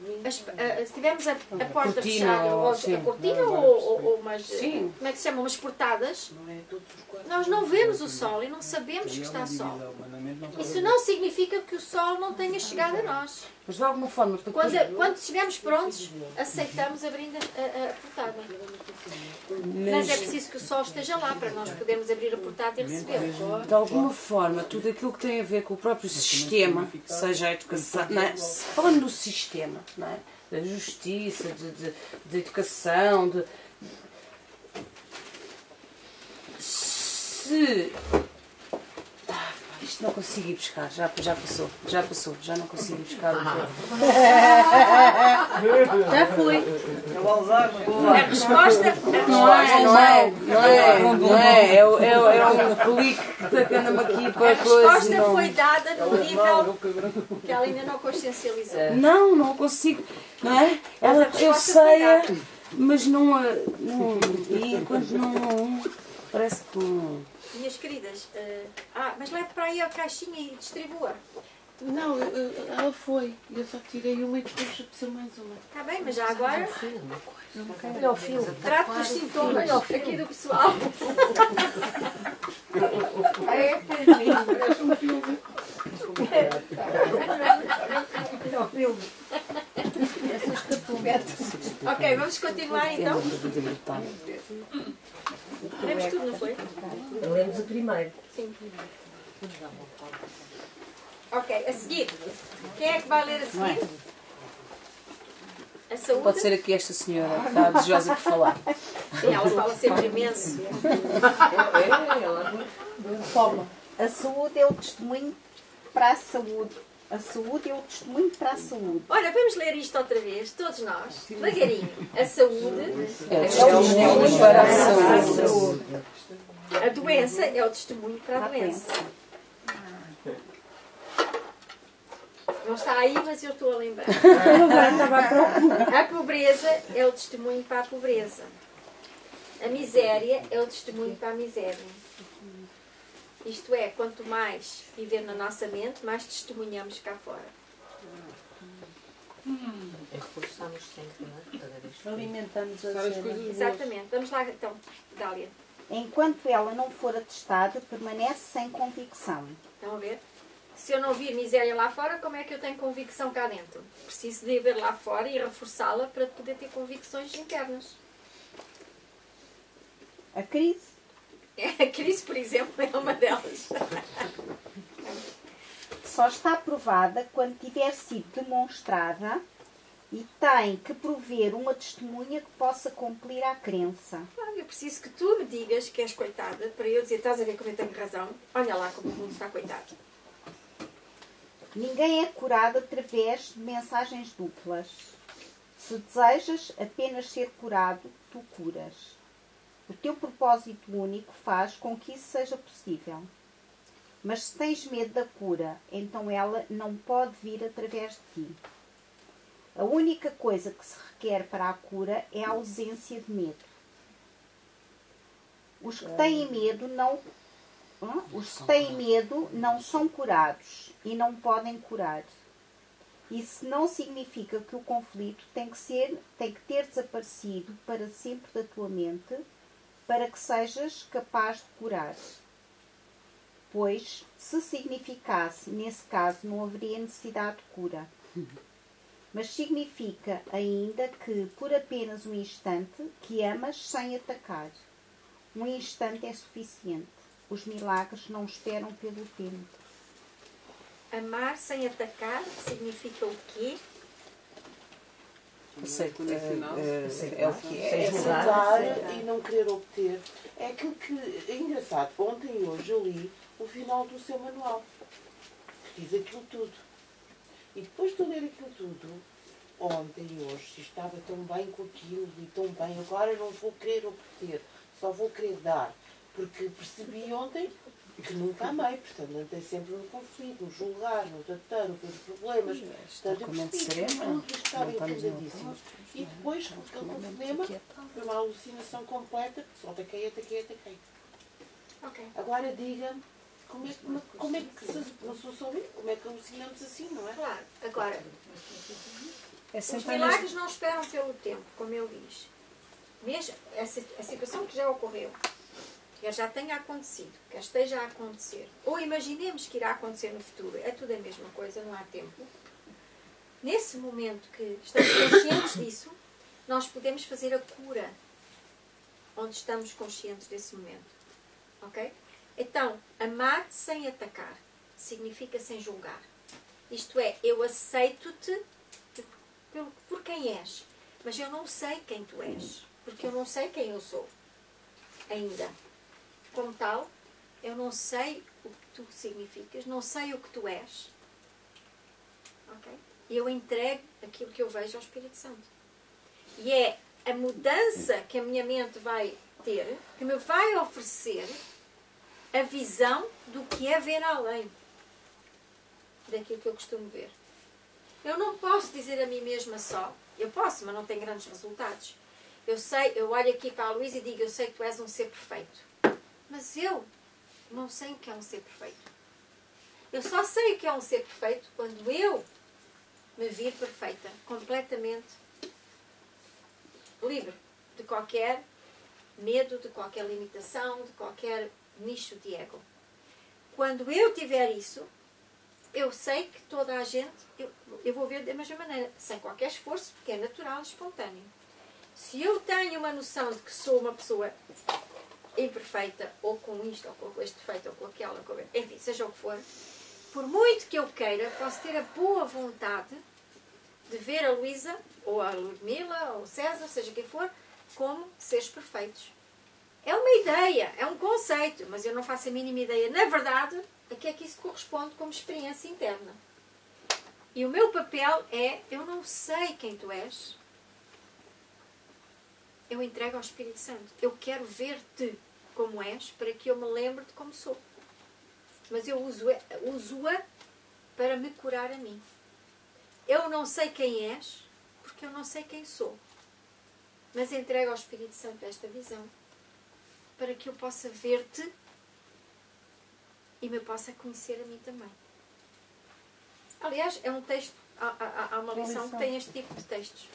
se tivermos a porta fechada, ou a cortina, ou umas, como é que se chama, umas portadas, nós não vemos o sol e não sabemos que está sol. Isso não significa que o sol não tenha chegado a nós. Mas de alguma forma... Quando estivermos prontos, aceitamos abrindo a portada. Mas é preciso que o sol esteja lá para nós podermos abrir a portada e recebê-lo. De alguma forma, tudo aquilo que tem a ver com o próprio sistema, seja a educação, não é? Falando do sistema, não é? Da justiça, de educação, se... isto não consigo ir buscar, já passou, já não consigo ir buscar o tempo. Já fui. A resposta não é um clique que anda-me aqui para a coisa. A resposta foi dada no nível que ela ainda não consciencializou. Não consigo, não é? Eu sei, mas não, e enquanto não, parece que não... Minhas queridas, mas leve para aí a caixinha e distribua. Não, ela foi. Eu só tirei uma e depois preciso mais uma. Está bem, mas já agora Olha o filme. trato dos sintomas aqui do pessoal. É o filme. Ok, vamos continuar então. Lemos tudo, não foi? Lemos o primeiro. Sim. Ok, a seguir. Quem é que vai ler a seguir? A saúde? Pode ser aqui esta senhora que está desejosa por falar. Sim, ela fala sempre imenso. Toma. A saúde é o testemunho para a saúde. A saúde é o testemunho para a saúde. Ora, vamos ler isto outra vez, todos nós, devagarinho. A saúde É o testemunho para a saúde. A doença é o testemunho para a doença. Não está aí, mas eu estou a lembrar. A pobreza é o testemunho para a pobreza. A miséria é o testemunho para a miséria. Isto é, quanto mais viver na nossa mente, mais testemunhamos cá fora. Reforçamos sempre, não é? Cada vez que Alimentamos a cena. Exatamente. Vamos lá então, Dália. Enquanto ela não for atestada, permanece sem convicção. Estão a ver? Se eu não vir miséria lá fora, como é que eu tenho convicção cá dentro? Preciso de ver lá fora e reforçá-la para poder ter convicções internas. A crise A crise, por exemplo, é uma delas. só está provada quando tiver sido demonstrada e tem que prover uma testemunha que possa cumprir a crença. Eu preciso que tu me digas que és coitada para eu dizer, estás a ver como eu tenho razão? Olha lá como o mundo está coitado. Ninguém é curado através de mensagens duplas. Se desejas apenas ser curado, tu curas. O teu propósito único faz com que isso seja possível. Mas se tens medo da cura, então ela não pode vir através de ti. A única coisa que se requer para a cura é a ausência de medo. Os que têm medo não são curados e não podem curar. Isso não significa que o conflito tem que ter desaparecido para sempre da tua mente para que sejas capaz de curar. Pois, se significasse, nesse caso, não haveria necessidade de cura. Mas significa ainda que, por apenas um instante, que amas sem atacar. Um instante é suficiente. Os milagres não esperam pelo tempo. Amar sem atacar significa o quê? Aceito. É o que é. É aceitar e não querer obter. É aquilo que é engraçado. Ontem e hoje eu li o final do seu manual. Que diz aquilo tudo. E depois de eu ler aquilo tudo, ontem e hoje, estava tão bem com aquilo e tão bem, agora não vou querer obter, só vou querer dar. Porque percebi ontem que nunca amei, portanto andei sempre no conflito, no julgar, no tratar, no ter problemas. Portanto, eu percebi que tudo estava encadadíssimo. E depois, aquele telefonema, foi uma alucinação completa, só ataquei. Ok. Agora diga-me, como é que se, não sou só eu, como é que alucinamos assim, não é? Claro. Agora, É os sempre milagres não esperam pelo tempo, como ele diz. Mesmo a situação que já ocorreu, quer já tenha acontecido, quer esteja a acontecer, ou imaginemos que irá acontecer no futuro, é tudo a mesma coisa, não há tempo. Nesse momento que estamos conscientes disso, nós podemos fazer a cura, onde estamos conscientes desse momento. Ok? Então, amar sem atacar significa sem julgar. Isto é, eu aceito-te por quem és, mas eu não sei quem tu és, porque eu não sei quem eu sou ainda. Como tal, eu não sei o que tu significas, não sei o que tu és. Ok? E eu entrego aquilo que eu vejo ao Espírito Santo. E é a mudança que a minha mente vai ter, que me vai oferecer a visão do que é ver além daquilo que eu costumo ver. Eu não posso dizer a mim mesma só. Eu posso, mas não tenho grandes resultados. Eu sei, eu olho aqui para a Luísa e digo, eu sei que tu és um ser perfeito. Mas eu não sei o que é um ser perfeito. Eu só sei o que é um ser perfeito quando eu me vir perfeita, completamente livre de qualquer medo, de qualquer limitação, de qualquer nicho de ego. Quando eu tiver isso, eu sei que toda a gente, eu vou ver da mesma maneira, sem qualquer esforço, porque é natural e espontâneo. Se eu tenho uma noção de que sou uma pessoa imperfeita, ou com isto, ou com este defeito, ou com aquela, enfim, seja o que for, por muito que eu queira, posso ter a boa vontade de ver a Luísa, ou a Ludmila, ou o César, seja quem for, como seres perfeitos. É uma ideia, é um conceito, mas eu não faço a mínima ideia, na verdade, a que é que isso corresponde como experiência interna. E o meu papel é, eu não sei quem tu és, eu entrego ao Espírito Santo. Eu quero ver-te como és, para que eu me lembre de como sou. Mas eu uso-a para me curar a mim. Eu não sei quem és, porque eu não sei quem sou. Mas entrego ao Espírito Santo esta visão, para que eu possa ver-te e me possa conhecer a mim também. Aliás, é um texto, há uma lição que tem este tipo de textos.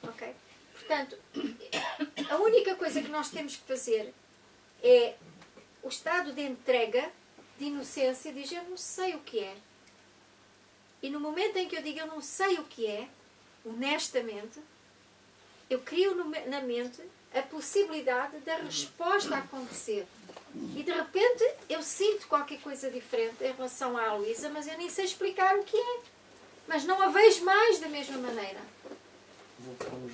Ok? Portanto, a única coisa que nós temos que fazer é o estado de entrega, de inocência, de dizer eu não sei o que é. E no momento em que eu digo eu não sei o que é, honestamente, eu crio na mente a possibilidade da resposta a acontecer. E de repente eu sinto qualquer coisa diferente em relação à Luísa, mas eu nem sei explicar o que é. Mas não a vejo mais da mesma maneira. Voltamos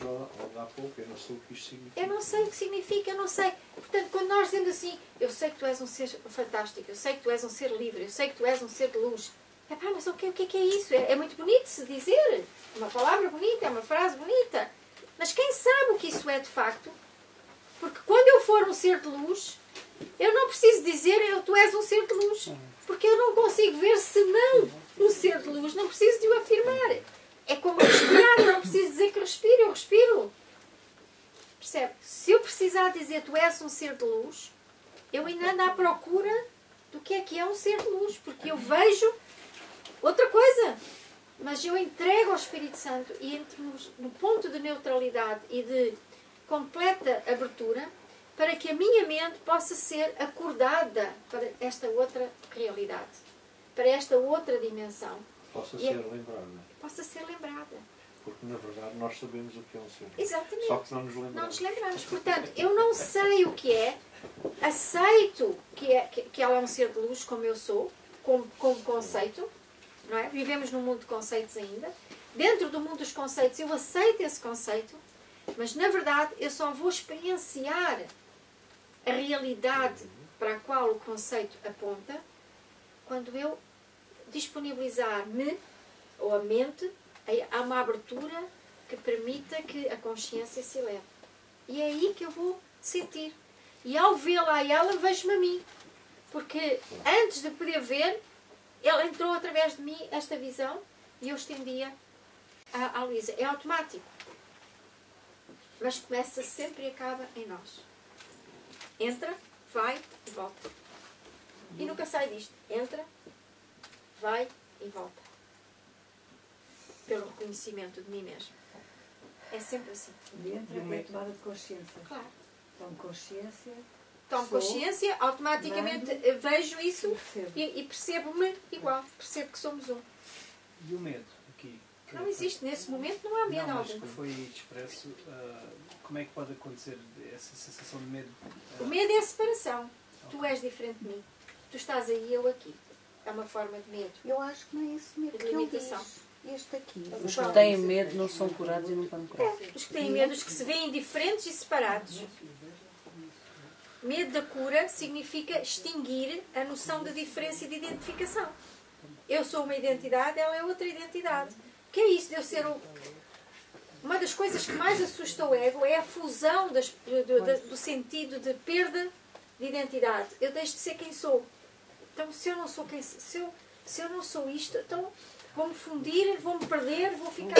há pouco, eu não sei o que isto significa. Eu não sei o que significa, eu não sei. Portanto, quando nós dizemos assim, eu sei que tu és um ser fantástico, eu sei que tu és um ser livre, eu sei que tu és um ser de luz. Epá, mas o que é isso? É muito bonito de se dizer. É uma palavra bonita, é uma frase bonita. Mas quem sabe o que isso é de facto? Porque quando eu for um ser de luz, eu não preciso dizer tu és um ser de luz. Porque eu não consigo ver senão um ser de luz. Não preciso de o afirmar. É como respirar, eu não preciso dizer que respiro, eu respiro. Percebe? Se eu precisar dizer tu és um ser de luz, eu ainda ando à procura do que é um ser de luz. Porque eu vejo outra coisa. Mas eu entrego ao Espírito Santo e entro no ponto de neutralidade e de completa abertura para que a minha mente possa ser acordada para esta outra realidade, para esta outra dimensão. Possa ser lembrada. Possa ser lembrada. Porque, na verdade, nós sabemos o que é um ser. Exatamente. Só que não nos lembramos. Não nos lembramos. Portanto, eu não sei o que é, aceito que ela é um ser de luz como eu sou, como conceito, não é? Vivemos num mundo de conceitos ainda. Dentro do mundo dos conceitos, eu aceito esse conceito, mas, na verdade, eu só vou experienciar a realidade para a qual o conceito aponta quando eu disponibilizar-me, ou a mente, a uma abertura que permita que a consciência se eleve. E é aí que eu vou sentir. E ao vê-la a ela, vejo-me a mim. Porque antes de poder ver, ela entrou através de mim, esta visão, e eu estendia à Luísa. É automático. Mas começa sempre e acaba em nós. Entra, vai e volta. E nunca sai disto. Entra, vai e volta. Pelo reconhecimento de mim mesmo. É sempre assim. Dentro é a tomada de consciência. Claro. Tomo consciência. Tomo consciência, automaticamente vejo isso e percebo-me igual. Percebo que somos um. E o medo aqui? Não existe. Nesse momento não há medo não, mas algum. que foi expresso, como é que pode acontecer essa sensação de medo? O medo é a separação. Tu és diferente de mim. Tu estás aí, eu aqui. É uma forma de medo. Eu acho que não é esse medo De que ele limitação. diz. Este aqui. Os que têm medo não são curados e não estão curados. Os que têm medo, os que se veem diferentes e separados. Medo da cura significa extinguir a noção de diferença e de identificação. Eu sou uma identidade, ela é outra identidade. O que é isso de eu ser Uma das coisas que mais assusta o ego é a fusão do sentido de perda de identidade. Eu deixo de ser quem sou. Então, se eu não sou se eu não sou isto, então vou-me fundir, vou-me perder, vou ficar...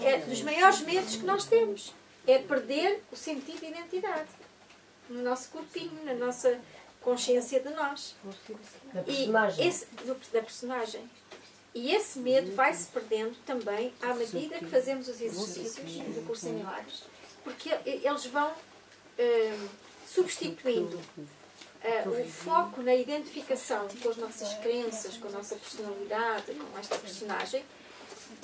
É dos maiores medos que nós temos. É perder o sentido de identidade. No nosso corpinho, consciência de nós. Da E personagem. da personagem. E esse medo vai-se perdendo também à medida que fazemos os exercícios do curso em milagres. Porque eles vão substituindo o foco na identificação com as nossas crenças, com a nossa personalidade, com esta personagem.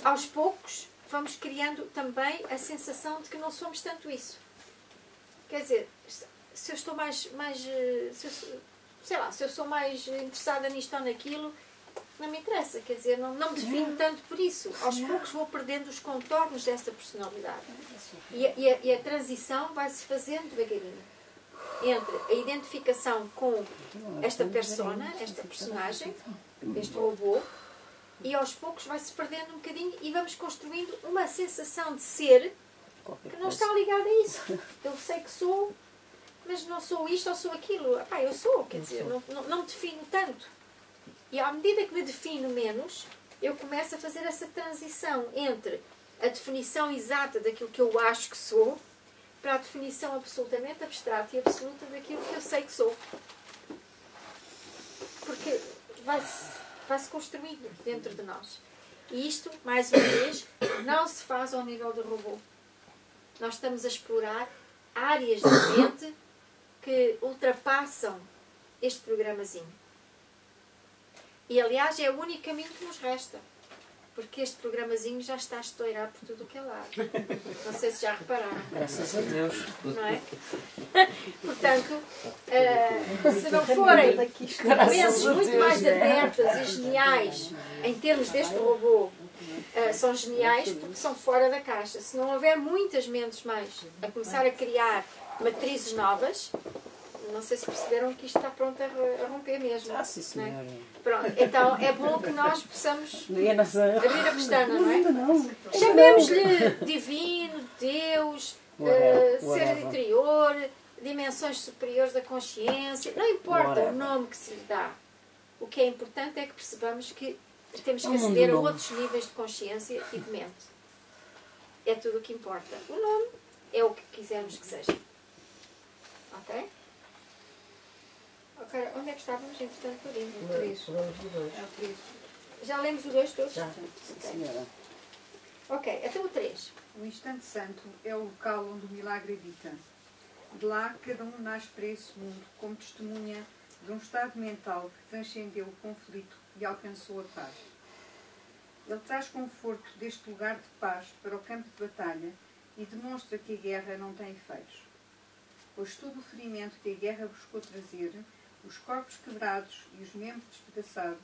Aos poucos vamos criando também a sensação de que não somos tanto isso. Quer dizer, se eu estou se eu sou mais interessada nisto ou naquilo, não me interessa, quer dizer, não me defino tanto por isso. Aos poucos vou perdendo os contornos dessa personalidade. E a transição vai-se fazendo devagarinho. Entre a identificação com esta persona, esta personagem, este robô, e aos poucos vai-se perdendo um bocadinho e vamos construindo uma sensação de ser que não está ligada a isso. Eu sei que sou, mas não sou isto ou sou aquilo. Epá, eu sou, quer dizer, não me defino tanto. E à medida que me defino menos, eu começo a fazer essa transição entre a definição exata daquilo que eu acho que sou para a definição absolutamente abstrata e absoluta daquilo que eu sei que sou. Porque vai-se construindo dentro de nós. E isto, mais uma vez, não se faz ao nível do robô. Nós estamos a explorar áreas da mente que ultrapassam este programazinho. E, aliás, é o único caminho que nos resta. Porque este programazinho já está a estourar por tudo o que é lado. Não sei se já repararam. Graças a Deus. Não é? Portanto, se não forem mentes muito mais abertas e geniais em termos deste robô, são geniais porque são fora da caixa. Se não houver muitas mentes mais a começar a criar matrizes novas, não sei se perceberam que isto está pronto a romper mesmo. Sim, senhora. Não é? Pronto, então é bom que nós possamos abrir a pestana, não é? Chamemos-lhe divino, Deus, ser interior, dimensões superiores da consciência. Não importa o nome que se lhe dá. O que é importante é que percebamos que temos que aceder a outros níveis de consciência e de mente. É tudo o que importa. O nome é o que quisermos que seja. Ok? Ok, onde é que estávamos, entretanto, por aí? O 3. Já lemos o 2 todos? Já. Okay. Ok, até o 3. O instante santo é o local onde o milagre habita. De lá, cada um nasce para esse mundo como testemunha de um estado mental que transcendeu o conflito e alcançou a paz. Ele traz conforto deste lugar de paz para o campo de batalha e demonstra que a guerra não tem efeitos. Pois todo o ferimento que a guerra buscou trazer, os corpos quebrados e os membros despedaçados,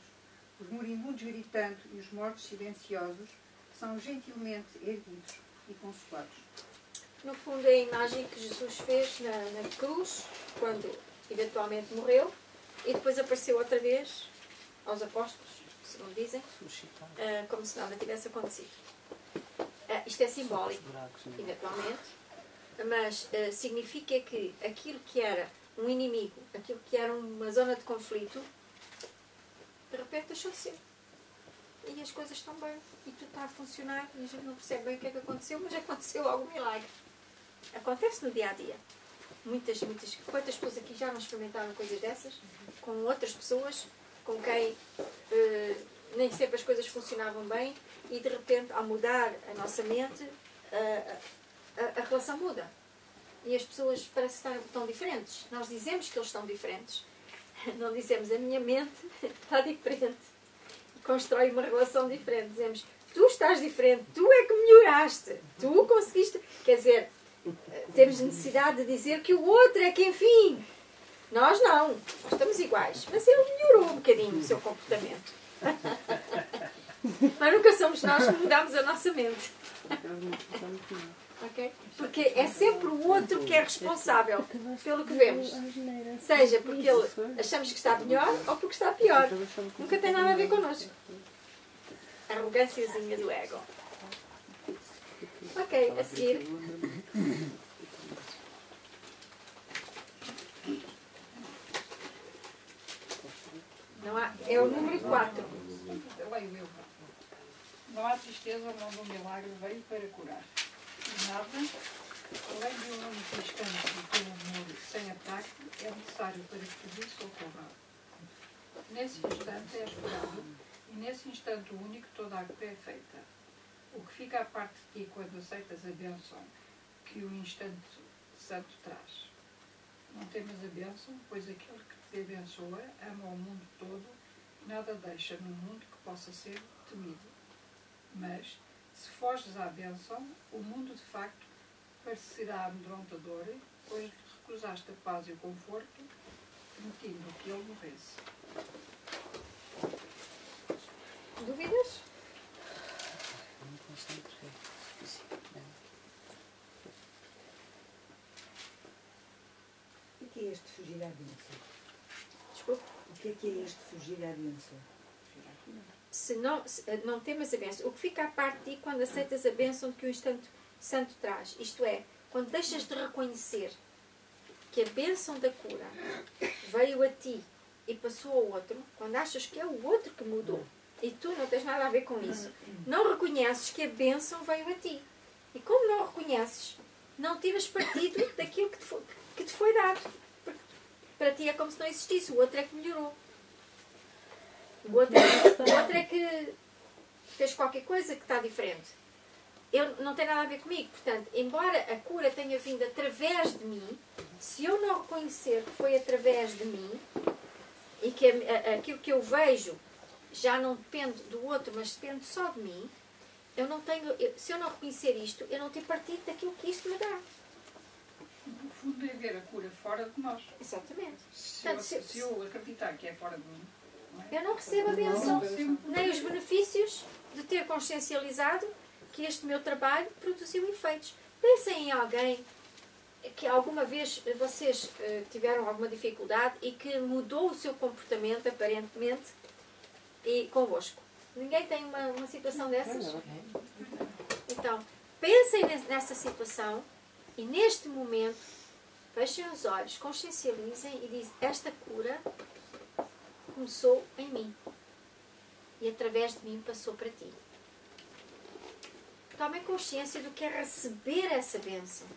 os moribundos gritando e os mortos silenciosos, são gentilmente erguidos e consolados. No fundo, é a imagem que Jesus fez na cruz, quando eventualmente morreu, e depois apareceu outra vez aos apóstolos, segundo dizem, como se nada tivesse acontecido. Isto é simbólico, eventualmente, mas significa que aquilo que era um inimigo, aquilo que era uma zona de conflito, de repente deixou de ser. E as coisas estão bem, e tudo está a funcionar, e a gente não percebe bem o que é que aconteceu, mas aconteceu algum milagre. Acontece no dia a dia. Quantas pessoas aqui já não experimentaram coisas dessas? Com outras pessoas com quem nem sempre as coisas funcionavam bem, e de repente, ao mudar a nossa mente, a relação muda. E as pessoas parecem estar tão diferentes. Nós dizemos que eles estão diferentes. Não dizemos, a minha mente está diferente. E constrói uma relação diferente. Dizemos, tu estás diferente, tu é que melhoraste, tu conseguiste. Quer dizer, temos necessidade de dizer que o outro é que, enfim, nós não. Nós estamos iguais. Mas ele melhorou um bocadinho o seu comportamento. Mas nunca somos nós que mudamos a nossa mente. Okay? Porque é sempre o outro que é responsável pelo que vemos. Seja porque achamos que está melhor ou porque está pior. Nunca tem nada a ver connosco. A arrogânciazinha do ego. Ok, a seguir. Não há, é o número 4. Não há tristeza, o nome do milagre veio para curar. Nada Além de um único instante do teu amor sem ataque, é necessário para que tudo isso ocorra. Nesse instante és curado, e nesse instante único toda a cura é feita. O que fica à parte de ti quando aceitas a bênção que o instante santo traz. Não temas a bênção, pois aquele que te abençoa ama o mundo todo e nada deixa no mundo que possa ser temido. Mas, se foges à bênção, o mundo de facto parecerá amedrontador, pois recusaste a paz e o conforto, permitindo que ele morresse. Dúvidas? Não concentrei. O que é este fugir à bênção? Desculpe. O que é este fugir à bênção? Se não temas a bênção, o que fica à parte de ti quando aceitas a bênção que o instante santo traz, isto é, quando deixas de reconhecer que a bênção da cura veio a ti e passou ao outro, quando achas que é o outro que mudou e tu não tens nada a ver com isso, não reconheces que a bênção veio a ti. E como não reconheces, não tiras partido daquilo que te foi dado. Porque para ti é como se não existisse, o outro é que melhorou. O outro é que fez qualquer coisa que está diferente. Não tem nada a ver comigo. Portanto, embora a cura tenha vindo através de mim, se eu não reconhecer que foi através de mim e que aquilo que eu vejo já não depende do outro, mas depende só de mim, se eu não reconhecer isto, eu não tenho partido daquilo que isto me dá. No fundo é ver a cura fora de nós. Exatamente. Se eu acreditar que é fora de mim, eu não recebo a bênção, nem os benefícios de ter consciencializado que este meu trabalho produziu efeitos. Pensem em alguém que alguma vez vocês tiveram alguma dificuldade e que mudou o seu comportamento, aparentemente, e convosco. Ninguém tem uma situação dessas? Então, pensem nessa situação e neste momento fechem os olhos, consciencializem e dizem: esta cura começou em mim e através de mim passou para ti. Tomem consciência do que é receber essa bênção.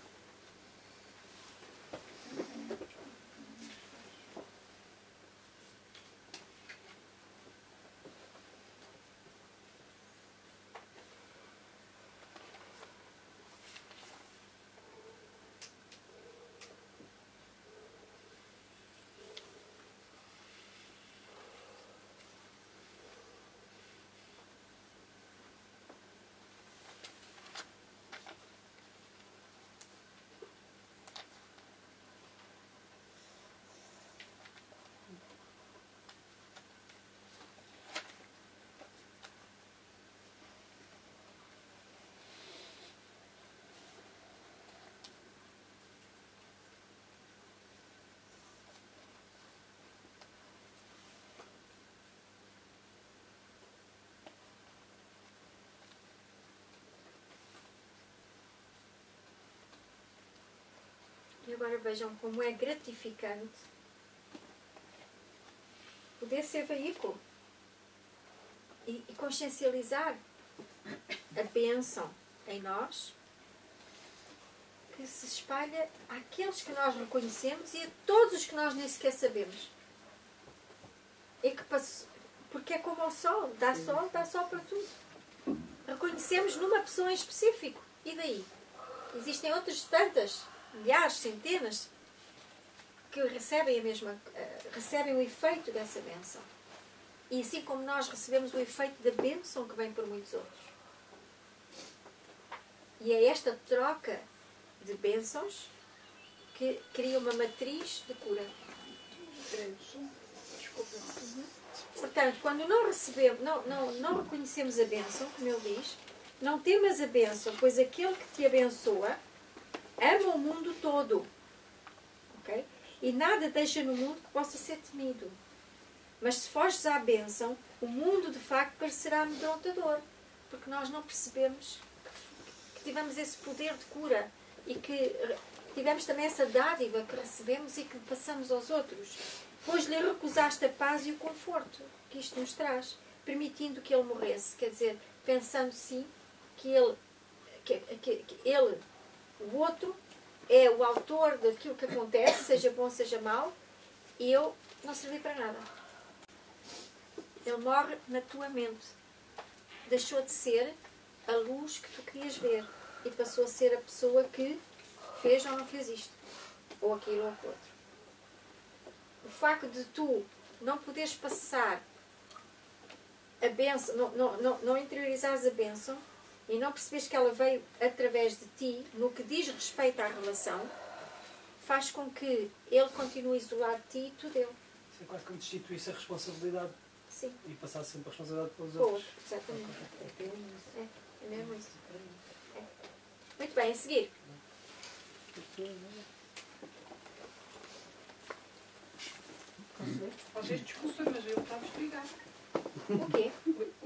E agora vejam como é gratificante poder ser veículo e consciencializar a bênção em nós, que se espalha àqueles que nós reconhecemos e a todos os que nós nem sequer sabemos. E que porque é como o sol, dá sol para tudo. Reconhecemos numa pessoa em específico. E daí? Existem outras tantas, milhares, centenas, que recebem recebem o efeito dessa bênção. E assim como nós recebemos o efeito da bênção que vem por muitos outros. E é esta troca de bênçãos que cria uma matriz de cura. Portanto, quando não recebemos, não reconhecemos a bênção, como ele diz, não temas a bênção, pois aquele que te abençoa ama o mundo todo. Okay? E nada deixa no mundo que possa ser temido. Mas se foges à bênção, o mundo de facto parecerá amedrontador. Porque nós não percebemos que tivemos esse poder de cura e que tivemos também essa dádiva que recebemos e que passamos aos outros. Pois lhe recusaste a paz e o conforto que isto nos traz, permitindo que ele morresse. Quer dizer, pensando sim que ele, o outro, é o autor daquilo que acontece, seja bom, seja mau, e eu não servi para nada. Ele morre na tua mente. Deixou de ser a luz que tu querias ver e passou a ser a pessoa que fez ou não fez isto, ou aquilo ou aquilo outro. O facto de tu não poderes passar a bênção, não interiorizares a bênção e não perceberes que ela veio através de ti, no que diz respeito à relação, faz com que ele continue isolado de ti e tu dele. Isso é quase como destituir-se a responsabilidade. Sim. E passar sempre a responsabilidade pelos Boa, outros. exatamente. É mesmo isso. É. Muito bem, a seguir. Vocês desculpem, mas eu estava desligado. O quê?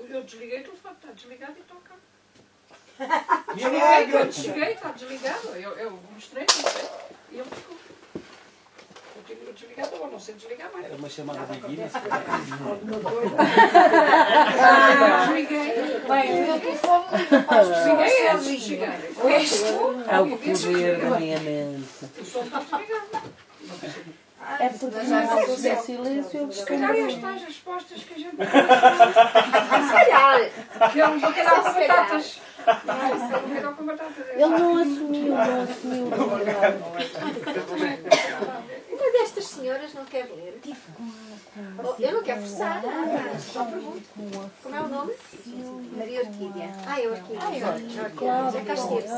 Eu desliguei o telefone, está desligado e toca. Desliguei, Eu desliguei, está desligado. Eu mostrei, não sei. E ele ficou. Continua desligado, ou não sei desligar mais. Era uma chamada divina. Desliguei. Bem, o meu telefone liga para as pessoas sozinho. É o poder da minha mente. O som está desligado. É porque não fizer silêncio. Se calhar estas respostas que a gente... Se calhar. Que é um bacalhau com batatas. Ele não assumiu, Uma destas senhoras não quer ler. Eu não quero forçar nada. Só pergunto. Como é o nome? Maria Orquídea. Ah, é Orquídea. Já cá esteve.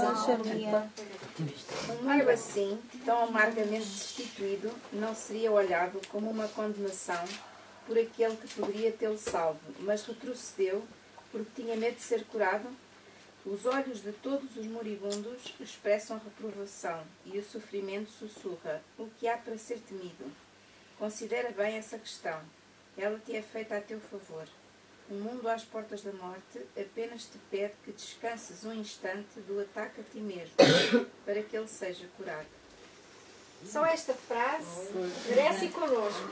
Um meio assim, tão amargamente destituído, não seria olhado como uma condenação por aquele que poderia tê-lo salvo, mas retrocedeu porque tinha medo de ser curado? Os olhos de todos os moribundos expressam reprovação e o sofrimento sussurra: o que há para ser temido? Considera bem essa questão. Ela te é feita a teu favor. O mundo às portas da morte apenas te pede que descanses um instante do ataque a ti mesmo, para que ele seja curado. Só esta frase merece ir connosco.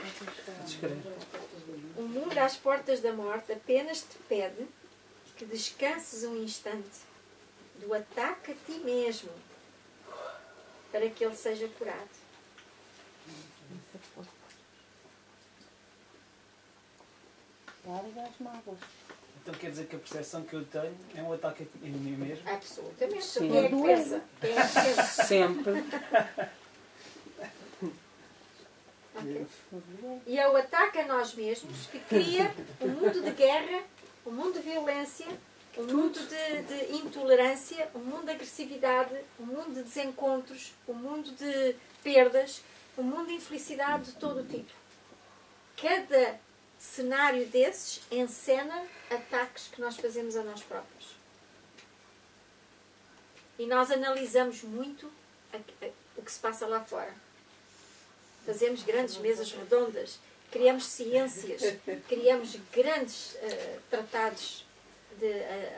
O mundo às portas da morte apenas te pede que descanses um instante do ataque a ti mesmo, para que ele seja curado. Larga as mágoas. Então quer dizer que a percepção que eu tenho é um ataque em mim mesmo? Absolutamente. Sim. Quem é que pensa? Quem é que pensa? Sempre. Okay. E é o ataque a nós mesmos que cria um mundo de guerra, um mundo de violência, um mundo de intolerância, um mundo de agressividade, um mundo de desencontros, um mundo de perdas, um mundo de infelicidade de todo o tipo. Cada cenário desses encena ataques que nós fazemos a nós próprios. E nós analisamos muito o que se passa lá fora. Fazemos grandes mesas redondas, criamos ciências, criamos grandes tratados de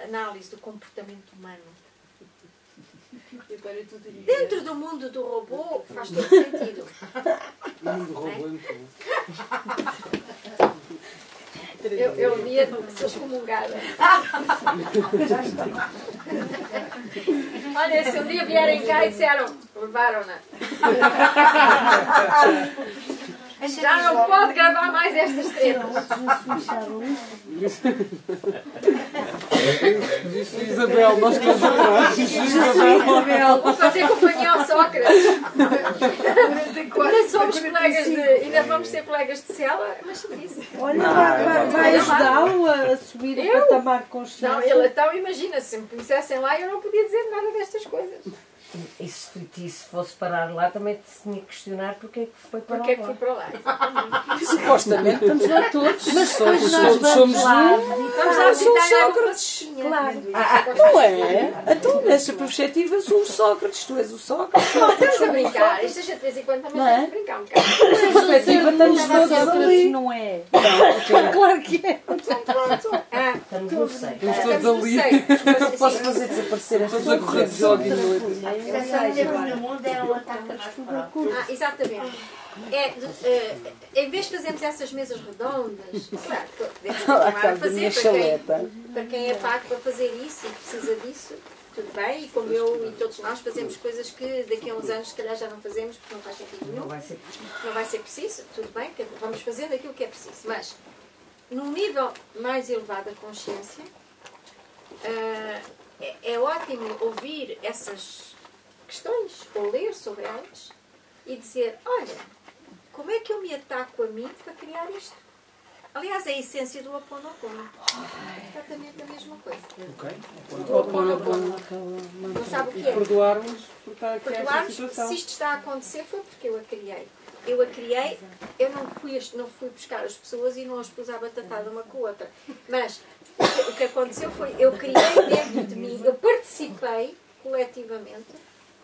análise do comportamento humano. Dentro do mundo do robô faz todo sentido. O mundo do robô é muito bom. Eu via pessoas excomungada. Olha, se um dia vierem cá e disseram, levaram-na. Já não pode gravar mais estas tretas. Isabel, nós queremos atrás. Isabel. Vou fazer companhia ao Sócrates. Ainda somos colegas de... Ainda vamos ser colegas de cela, mas chatice. Olha, vai ajudá-lo a subir o patamar de consciência. Não, ele então, imagina, se me conhecessem lá, eu não podia dizer nada destas coisas. E se fosse parar lá, também se tinha que questionar porque é que foi para lá. Porque é que fui para lá? Supostamente estamos lá todos. Mas todos nós vamos lá. Vamos lá visitar Sócrates. Claro. Não é? Então, nessa perspectiva, sou o Sócrates. Tu és o Sócrates. Não, estamos a brincar. Isto a gente de vez em quando também tem que brincar um bocado. Nessa perspectiva, estamos todos ali. Não é? Claro que é. Estamos no seio. Estamos todos ali. Posso fazer desaparecer as Todos a correr de joguinho de noite. A percepção de no mundo é um ataque a nós próprios. Exatamente. Em vez de fazermos essas mesas redondas, claro, podemos continuar a fazer para quem é pago para fazer isso e precisa disso, tudo bem, e como eu e todos nós fazemos coisas que daqui a uns anos se calhar já não fazemos porque não faz sentido nenhum. Não vai ser preciso, tudo bem, vamos fazendo aquilo que é preciso. Mas, num nível mais elevado da consciência, é ótimo ouvir essas questões, ou ler sobre elas, e dizer, olha, como é que eu me ataco a mim para criar isto? Aliás, é a essência do Ho'oponopono. Exatamente a mesma coisa. O Ho'oponopono não sabe o que é. Perdoar-nos por estar aqui esta Perdoar-nos, situação. se isto está a acontecer, foi porque eu a criei. Eu a criei, eu não fui buscar as pessoas e não as pus à batatada uma com a outra. Mas o que aconteceu foi, eu criei dentro de mim, eu participei coletivamente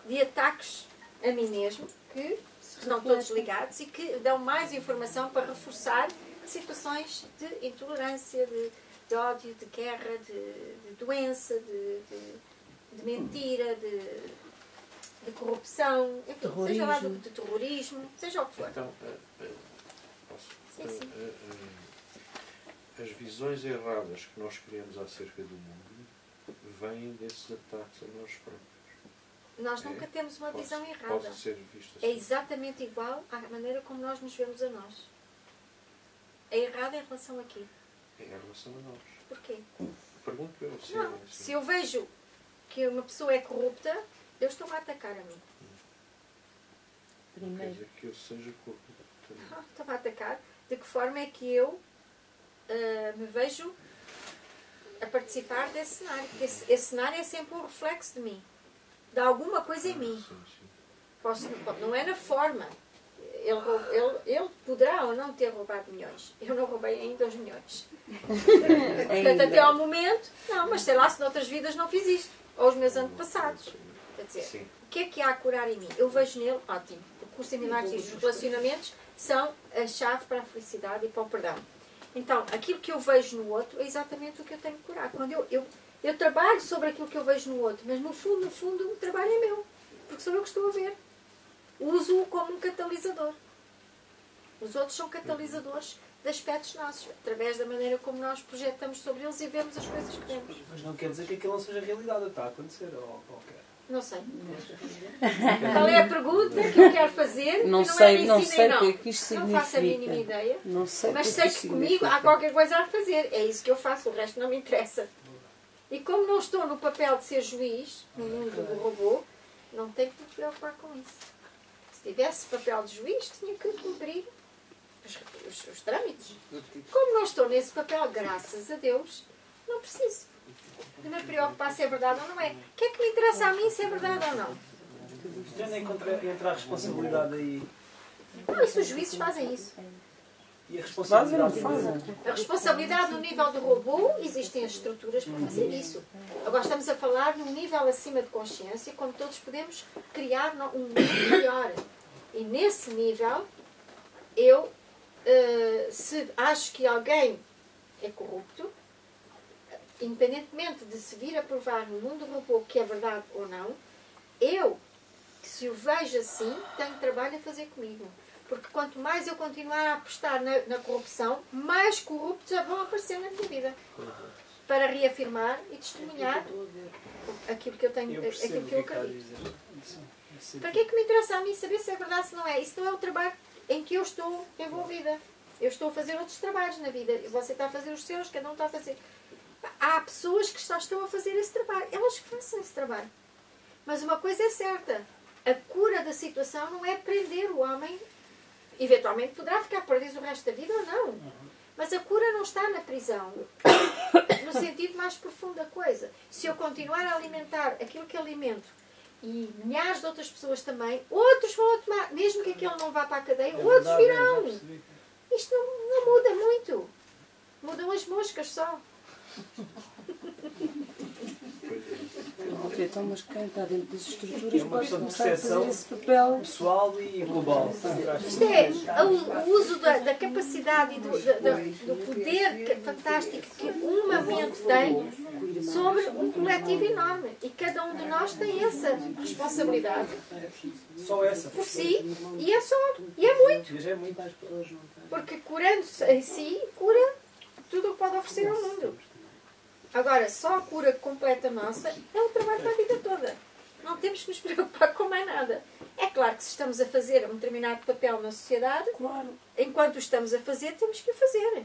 de ataques a mim mesmo, que estão todos ligados e que dão mais informação para reforçar situações de intolerância, de ódio, de guerra, de doença, de mentira, de corrupção, enfim, seja lá de terrorismo, seja o que for. Então, posso? Sim. As visões erradas que nós criamos acerca do mundo vêm desses ataques a nós próprios. Nós nunca temos uma visão errada. Pode ser visto assim. É exatamente igual à maneira como nós nos vemos a nós. É errado em relação a quê? É em relação a nós. Porquê? Pergunto eu. Não, se eu vejo que uma pessoa é corrupta, eu estou-me a atacar a mim. Não quer dizer que eu seja corrupto também. Estou-me a atacar. De que forma é que eu me vejo a participar desse cenário? Porque esse cenário é sempre um reflexo de mim. De alguma coisa em mim. Não é na forma. Ele poderá ou não ter roubado milhões. Eu não roubei ainda os milhões. Portanto, até ao momento, não, mas sei lá se noutras vidas não fiz isto. Ou os meus antepassados. Quer dizer, o que é que há a curar em mim? Eu vejo nele, ótimo. O curso em milagres diz, os relacionamentos são a chave para a felicidade e para o perdão. Então, aquilo que eu vejo no outro é exatamente o que eu tenho que curar. Quando eu trabalho sobre aquilo que eu vejo no outro, mas no fundo, o trabalho é meu. Porque sou eu que estou a ver. Uso-o como um catalisador. Os outros são catalisadores de aspectos nossos, através da maneira como nós projetamos sobre eles e vemos as coisas que vemos. Mas não quer dizer que aquilo não seja realidade, está a acontecer, ou quer? Não sei. Qual é a pergunta que eu quero fazer? Não que sei, não não sei não. o que isto significa. Não faço a mínima ideia. Não sei mas o sei que que comigo há qualquer coisa a fazer. É isso que eu faço, o resto não me interessa. E como não estou no papel de ser juiz, no mundo do robô, não tenho que me preocupar com isso. Se tivesse papel de juiz, tinha que cumprir os trâmites. Como não estou nesse papel, graças a Deus, não preciso de me preocupar se é verdade ou não é. O que é que me interessa a mim se é verdade ou não? Onde entra a responsabilidade aí? Não, isso os juízes fazem isso. E a responsabilidade? A responsabilidade no nível do robô, existem as estruturas para fazer isso. Agora estamos a falar num nível acima de consciência, como todos podemos criar um mundo melhor. E nesse nível, eu, se acho que alguém é corrupto, independentemente de se vir a provar no mundo do robô que é verdade ou não, eu, se o vejo assim, tenho trabalho a fazer comigo. Porque quanto mais eu continuar a apostar na corrupção, mais corruptos já vão aparecer na minha vida. Para reafirmar e testemunhar aquilo que eu tenho, aquilo que eu acredito. Para que é que me interessa a mim saber se é verdade ou se não é? Isso não é o trabalho em que eu estou envolvida. Eu estou a fazer outros trabalhos na vida. Você está a fazer os seus, cada um está a fazer. Há pessoas que estão a fazer esse trabalho. Elas que façam esse trabalho. Mas uma coisa é certa. A cura da situação não é prender o homem. Eventualmente poderá ficar perdido o resto da vida ou não. Mas a cura não está na prisão. No sentido mais profundo da coisa. Se eu continuar a alimentar aquilo que alimento e milhares de outras pessoas também, outros vão tomar, mesmo que aquele não vá para a cadeia, outros virão. Isto não muda muito. Mudam as moscas só. Então, mas quem está dentro das estruturas uma pode questão de começar a fazer percepção esse papel pessoal e global. Isto é o uso da capacidade e do poder fantástico que uma mente tem sobre um coletivo enorme. E cada um de nós tem essa responsabilidade. Só essa. Por si. E é só. E é muito. E já é muito. Porque curando-se em si, cura tudo o que pode oferecer ao mundo. Agora, só a cura completa nossa é um trabalho para a vida toda. Não temos que nos preocupar com mais nada. É claro que se estamos a fazer um determinado papel na sociedade, enquanto o estamos a fazer, temos que o fazer.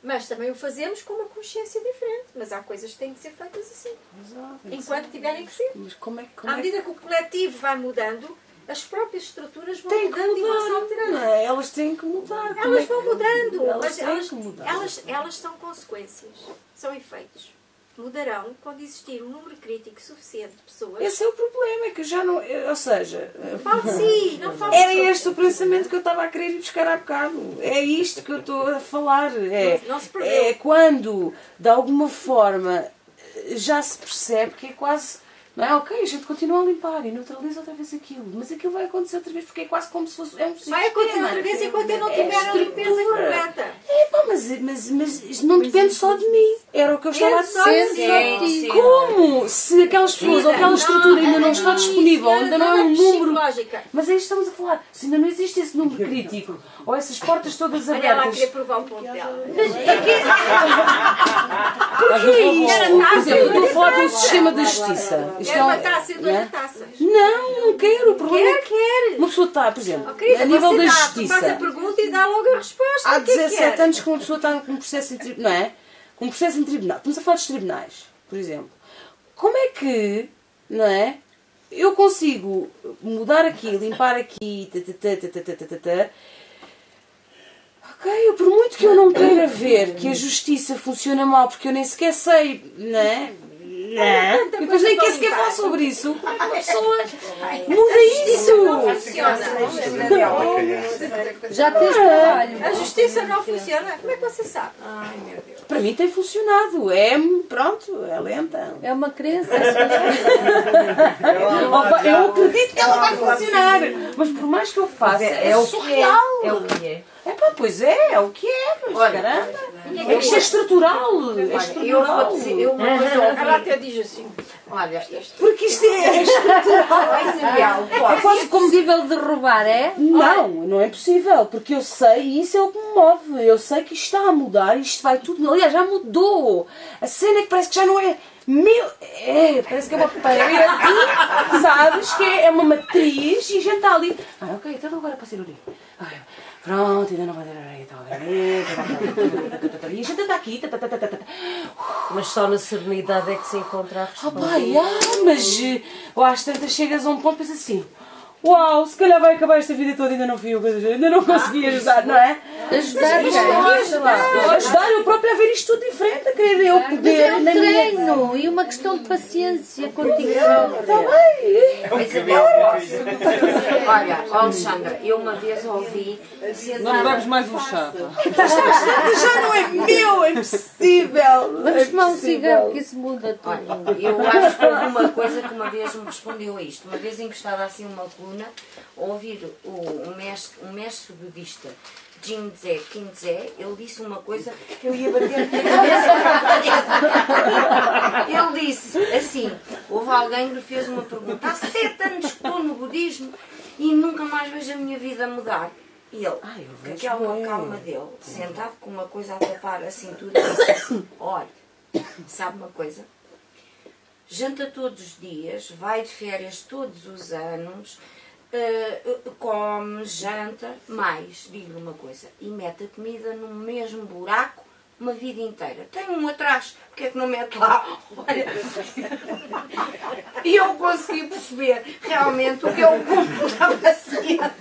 Mas também o fazemos com uma consciência diferente. Mas há coisas que têm que ser feitas assim. Exato. Enquanto tiverem que ser. Mas como é que... À medida que o coletivo vai mudando, as próprias estruturas vão Tem que mudando e vão se mudar, alterando. não é? Elas têm que mudar. Como Elas é que- vão mudando. Elas Mas têm que mudar. elas são consequências. São efeitos. Mudarão quando existir um número crítico suficiente de pessoas. Esse é o problema, é que eu já não... Ou seja... Fale de si, não fale Era sobre este o pensamento que eu estava a querer ir buscar há bocado. É isto que eu estou a falar. Não se perdeu. É quando, de alguma forma, já se percebe que é quase... Não é? Ok, a gente continua a limpar e neutraliza outra vez aquilo. Mas aquilo vai acontecer outra vez porque é quase como se fosse... É um Vai acontecer outra vez enquanto eu não tiver a limpeza completa. Pá, mas isto não depende só de mim. Era o que eu estava a dizer. Como? Se aquelas pessoas ou aquela estrutura ainda não está disponível, ainda não é um número... Mas aí estamos a falar. Se ainda não existe esse número crítico, ou essas portas todas Olha ela a abertas... querer provar o ponto dela. Porquê isto? Por exemplo, eu estou a falar de um sistema de justiça. Isto Quer é um- uma taça, eu dou-lhe não é? taças. Não quero. O problema é que Quer. uma pessoa está, por exemplo, Querida, a nível você da dá, tu faz a justiça. pergunta e dá logo a resposta. Há O que é que 17 quer? anos que uma pessoa está com um processo em tribunal, não é? Com um processo em tribunal. Estamos a falar dos tribunais, por exemplo. Como é que, não é? Eu consigo mudar aqui, limpar aqui, ok, por muito que eu não queira ver que a justiça funciona mal, porque eu nem sequer sei, não é? Não. E depois nem quer sequer falar sobre isso. Como é que uma pessoa muda isso? Não funciona. Já tens trabalho. A justiça não funciona. Como é que você sabe? Ai, meu Deus. Para mim tem funcionado. É, pronto, é lenta. É uma crença. Opa, eu acredito que ela vai funcionar. Mas por mais que eu faça, é surreal. É o que é. É pá, pois é o que é. Mas Olha, caramba. Isto é estrutural. É Eu estrutural. vou dizer uma coisa ao Ela até diz assim. Olha, Porque isto é estrutural. É quase possível derrubar, é? Não é possível, porque eu sei, e isso é o que me move. Eu sei que isto está a mudar, isto vai tudo. Aliás, já mudou. A cena é que parece que já não é meu. Parece que é uma parede, sabes? Que é uma matriz e a gente está ali. Ok, então agora para ser o dia. Pronto, ainda não vai ter e a gente está aqui. mas só na serenidade é que se encontra a resposta. Mas às tantas chegas a um ponto e pensas assim: uau, se calhar vai acabar esta vida toda e ainda não fui eu, ainda não consegui ajudar, não é? Ajudar eu própria a ver isto tudo diferente, a querer eu Mas poder é um na minha. treino e uma questão de paciência contigo. Está bem. Olha, Alexandra, eu uma vez ouvi Não bebes mais um chá. Já não é meu, é possível. Vamos tomar um cigarro que isso muda tudo. Olha, eu acho que houve uma coisa que uma vez me respondeu a isto. Uma vez encostada assim uma coluna, a ouvir um mestre budista, Jinzé Kinzé, ele disse uma coisa que eu ia bater na cabeça. Ele disse assim, houve alguém que lhe fez uma pergunta, há 7 anos que estou no budismo e nunca mais vejo a minha vida mudar. E ele, com aquela calma dele, sentado com uma coisa a tapar a cintura, disse assim, olha, sabe uma coisa? Janta todos os dias, vai de férias todos os anos, come, janta, mais, digo-lhe uma coisa, e mete a comida no mesmo buraco uma vida inteira. Tem um atrás, porque é que não mete lá? Olha, e eu consegui perceber realmente o que eu como da paciência.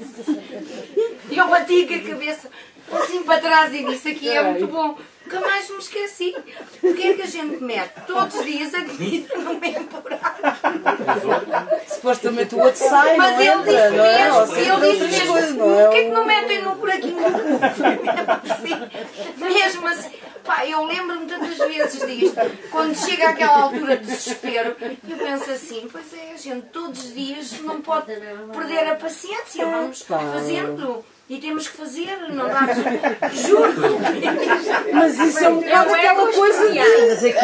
E eu bati com a cabeça assim para trás e disse, aqui é muito bom. Nunca mais me esqueci. Porque é que a gente mete todos os dias a comida no mesmo buraco? Supostamente o outro sai, mas não ele entra, disse não é? mesmo, Ou seja, ele disse outras mesmo, coisas, não é? por que é que não metem no buraquinho? Mesmo assim, pá, eu lembro-me tantas vezes disto, quando chega àquela altura de desespero, eu penso assim, pois é, a gente todos os dias não pode perder a paciência, vamos fazendo. e temos que fazer, não dá. Juro! Mas isso é um bocado aquela coisa de.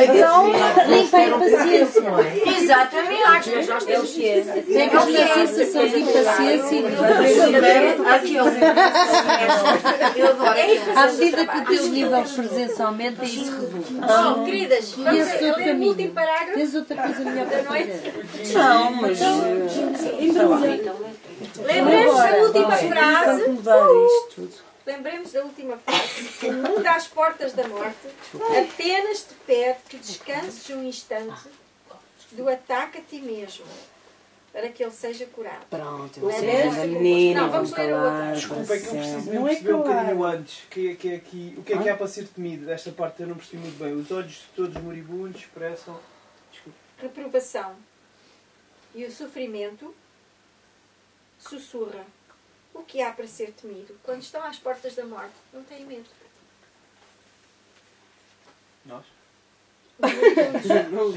Então, nem tem paciência, não é? Exatamente, mas nós temos que. Tem que ter sensação de impaciência e de Eu adoro. à medida que o teu nível de presença aumenta, isso resulta. Oh, queridas, E vamos esse ler outro o último caminho? parágrafo Tens outra coisa melhor para da noite? fazer? Não, mas. Lembremos da última frase. Tem que mudar isto tudo. Lembremos da última frase. O mundo às portas da morte apenas te pede que descanses um instante do ataque a ti mesmo, para que ele seja curado. Pronto, Não é eu mesmo? sei, menina, Não, vamos ler a outra. Desculpa, é que eu preciso mesmo Não é perceber um claro. bocadinho antes. O que é há para ser temido? Desta parte eu não percebi muito bem. Os olhos todos moribundos expressam. Desculpa. Reprovação e o sofrimento sussurra. O que há para ser temido? Quando estão às portas da morte, não têm medo. Nós? Moribundos.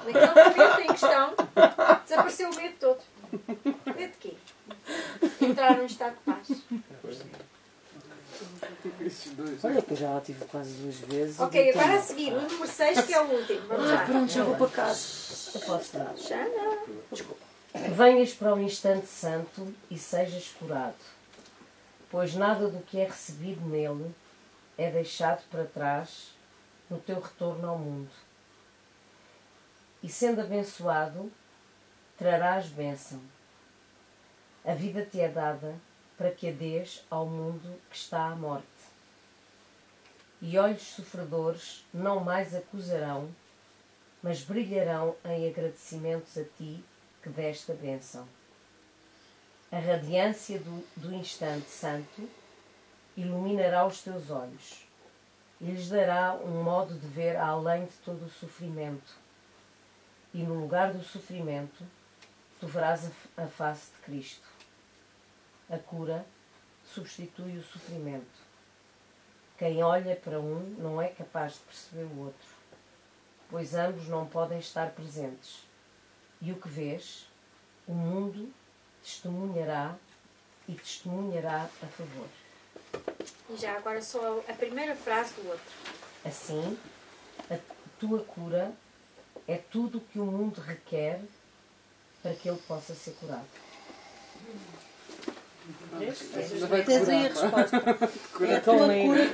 Naquele momento em questão, desapareceu o medo todo. Medo de quê? Entrar num estado de paz. Olha que eu já lá tive quase 2 vezes. Ok, agora a seguir, o número 6, que é o último. Vamos lá. Pronto, já vou para casa. Eu posso dar. Já não. Desculpa. Venhas para o instante santo e sejas curado, pois nada do que é recebido nele é deixado para trás no teu retorno ao mundo. E sendo abençoado, trarás bênção. A vida te é dada para que a dês ao mundo que está à morte. E olhos sofredores não mais acusarão, mas brilharão em agradecimentos a ti que deste a bênção. A radiância do instante santo iluminará os teus olhos e lhes dará um modo de ver além de todo o sofrimento. E no lugar do sofrimento, tu verás a face de Cristo. A cura substitui o sofrimento. Quem olha para um não é capaz de perceber o outro, pois ambos não podem estar presentes. E o que vês, o mundo testemunhará e testemunhará a favor. E já agora só a primeira frase do outro. Assim, a tua cura é tudo o que o mundo requer para que ele possa ser curado. Tens aí a resposta. É a tua cura.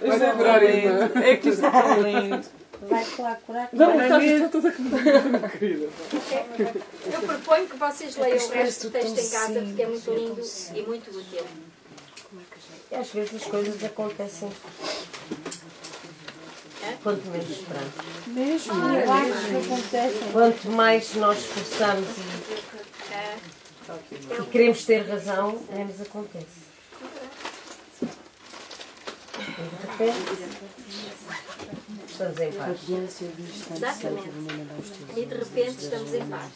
Vai demorar, irmã. É que isto é tão lindo. Vai-te lá curar. Não, está toda querida. Eu proponho que vocês leiam o resto do texto em casa, tão porque é muito lindo e muito útil. E às vezes as coisas acontecem quanto menos esperamos. Mesmo, milagres acontecem. Quanto mais nós esforçamos e queremos ter razão, menos acontece. E de repente, estamos em paz. Exatamente. E de repente estamos em paz.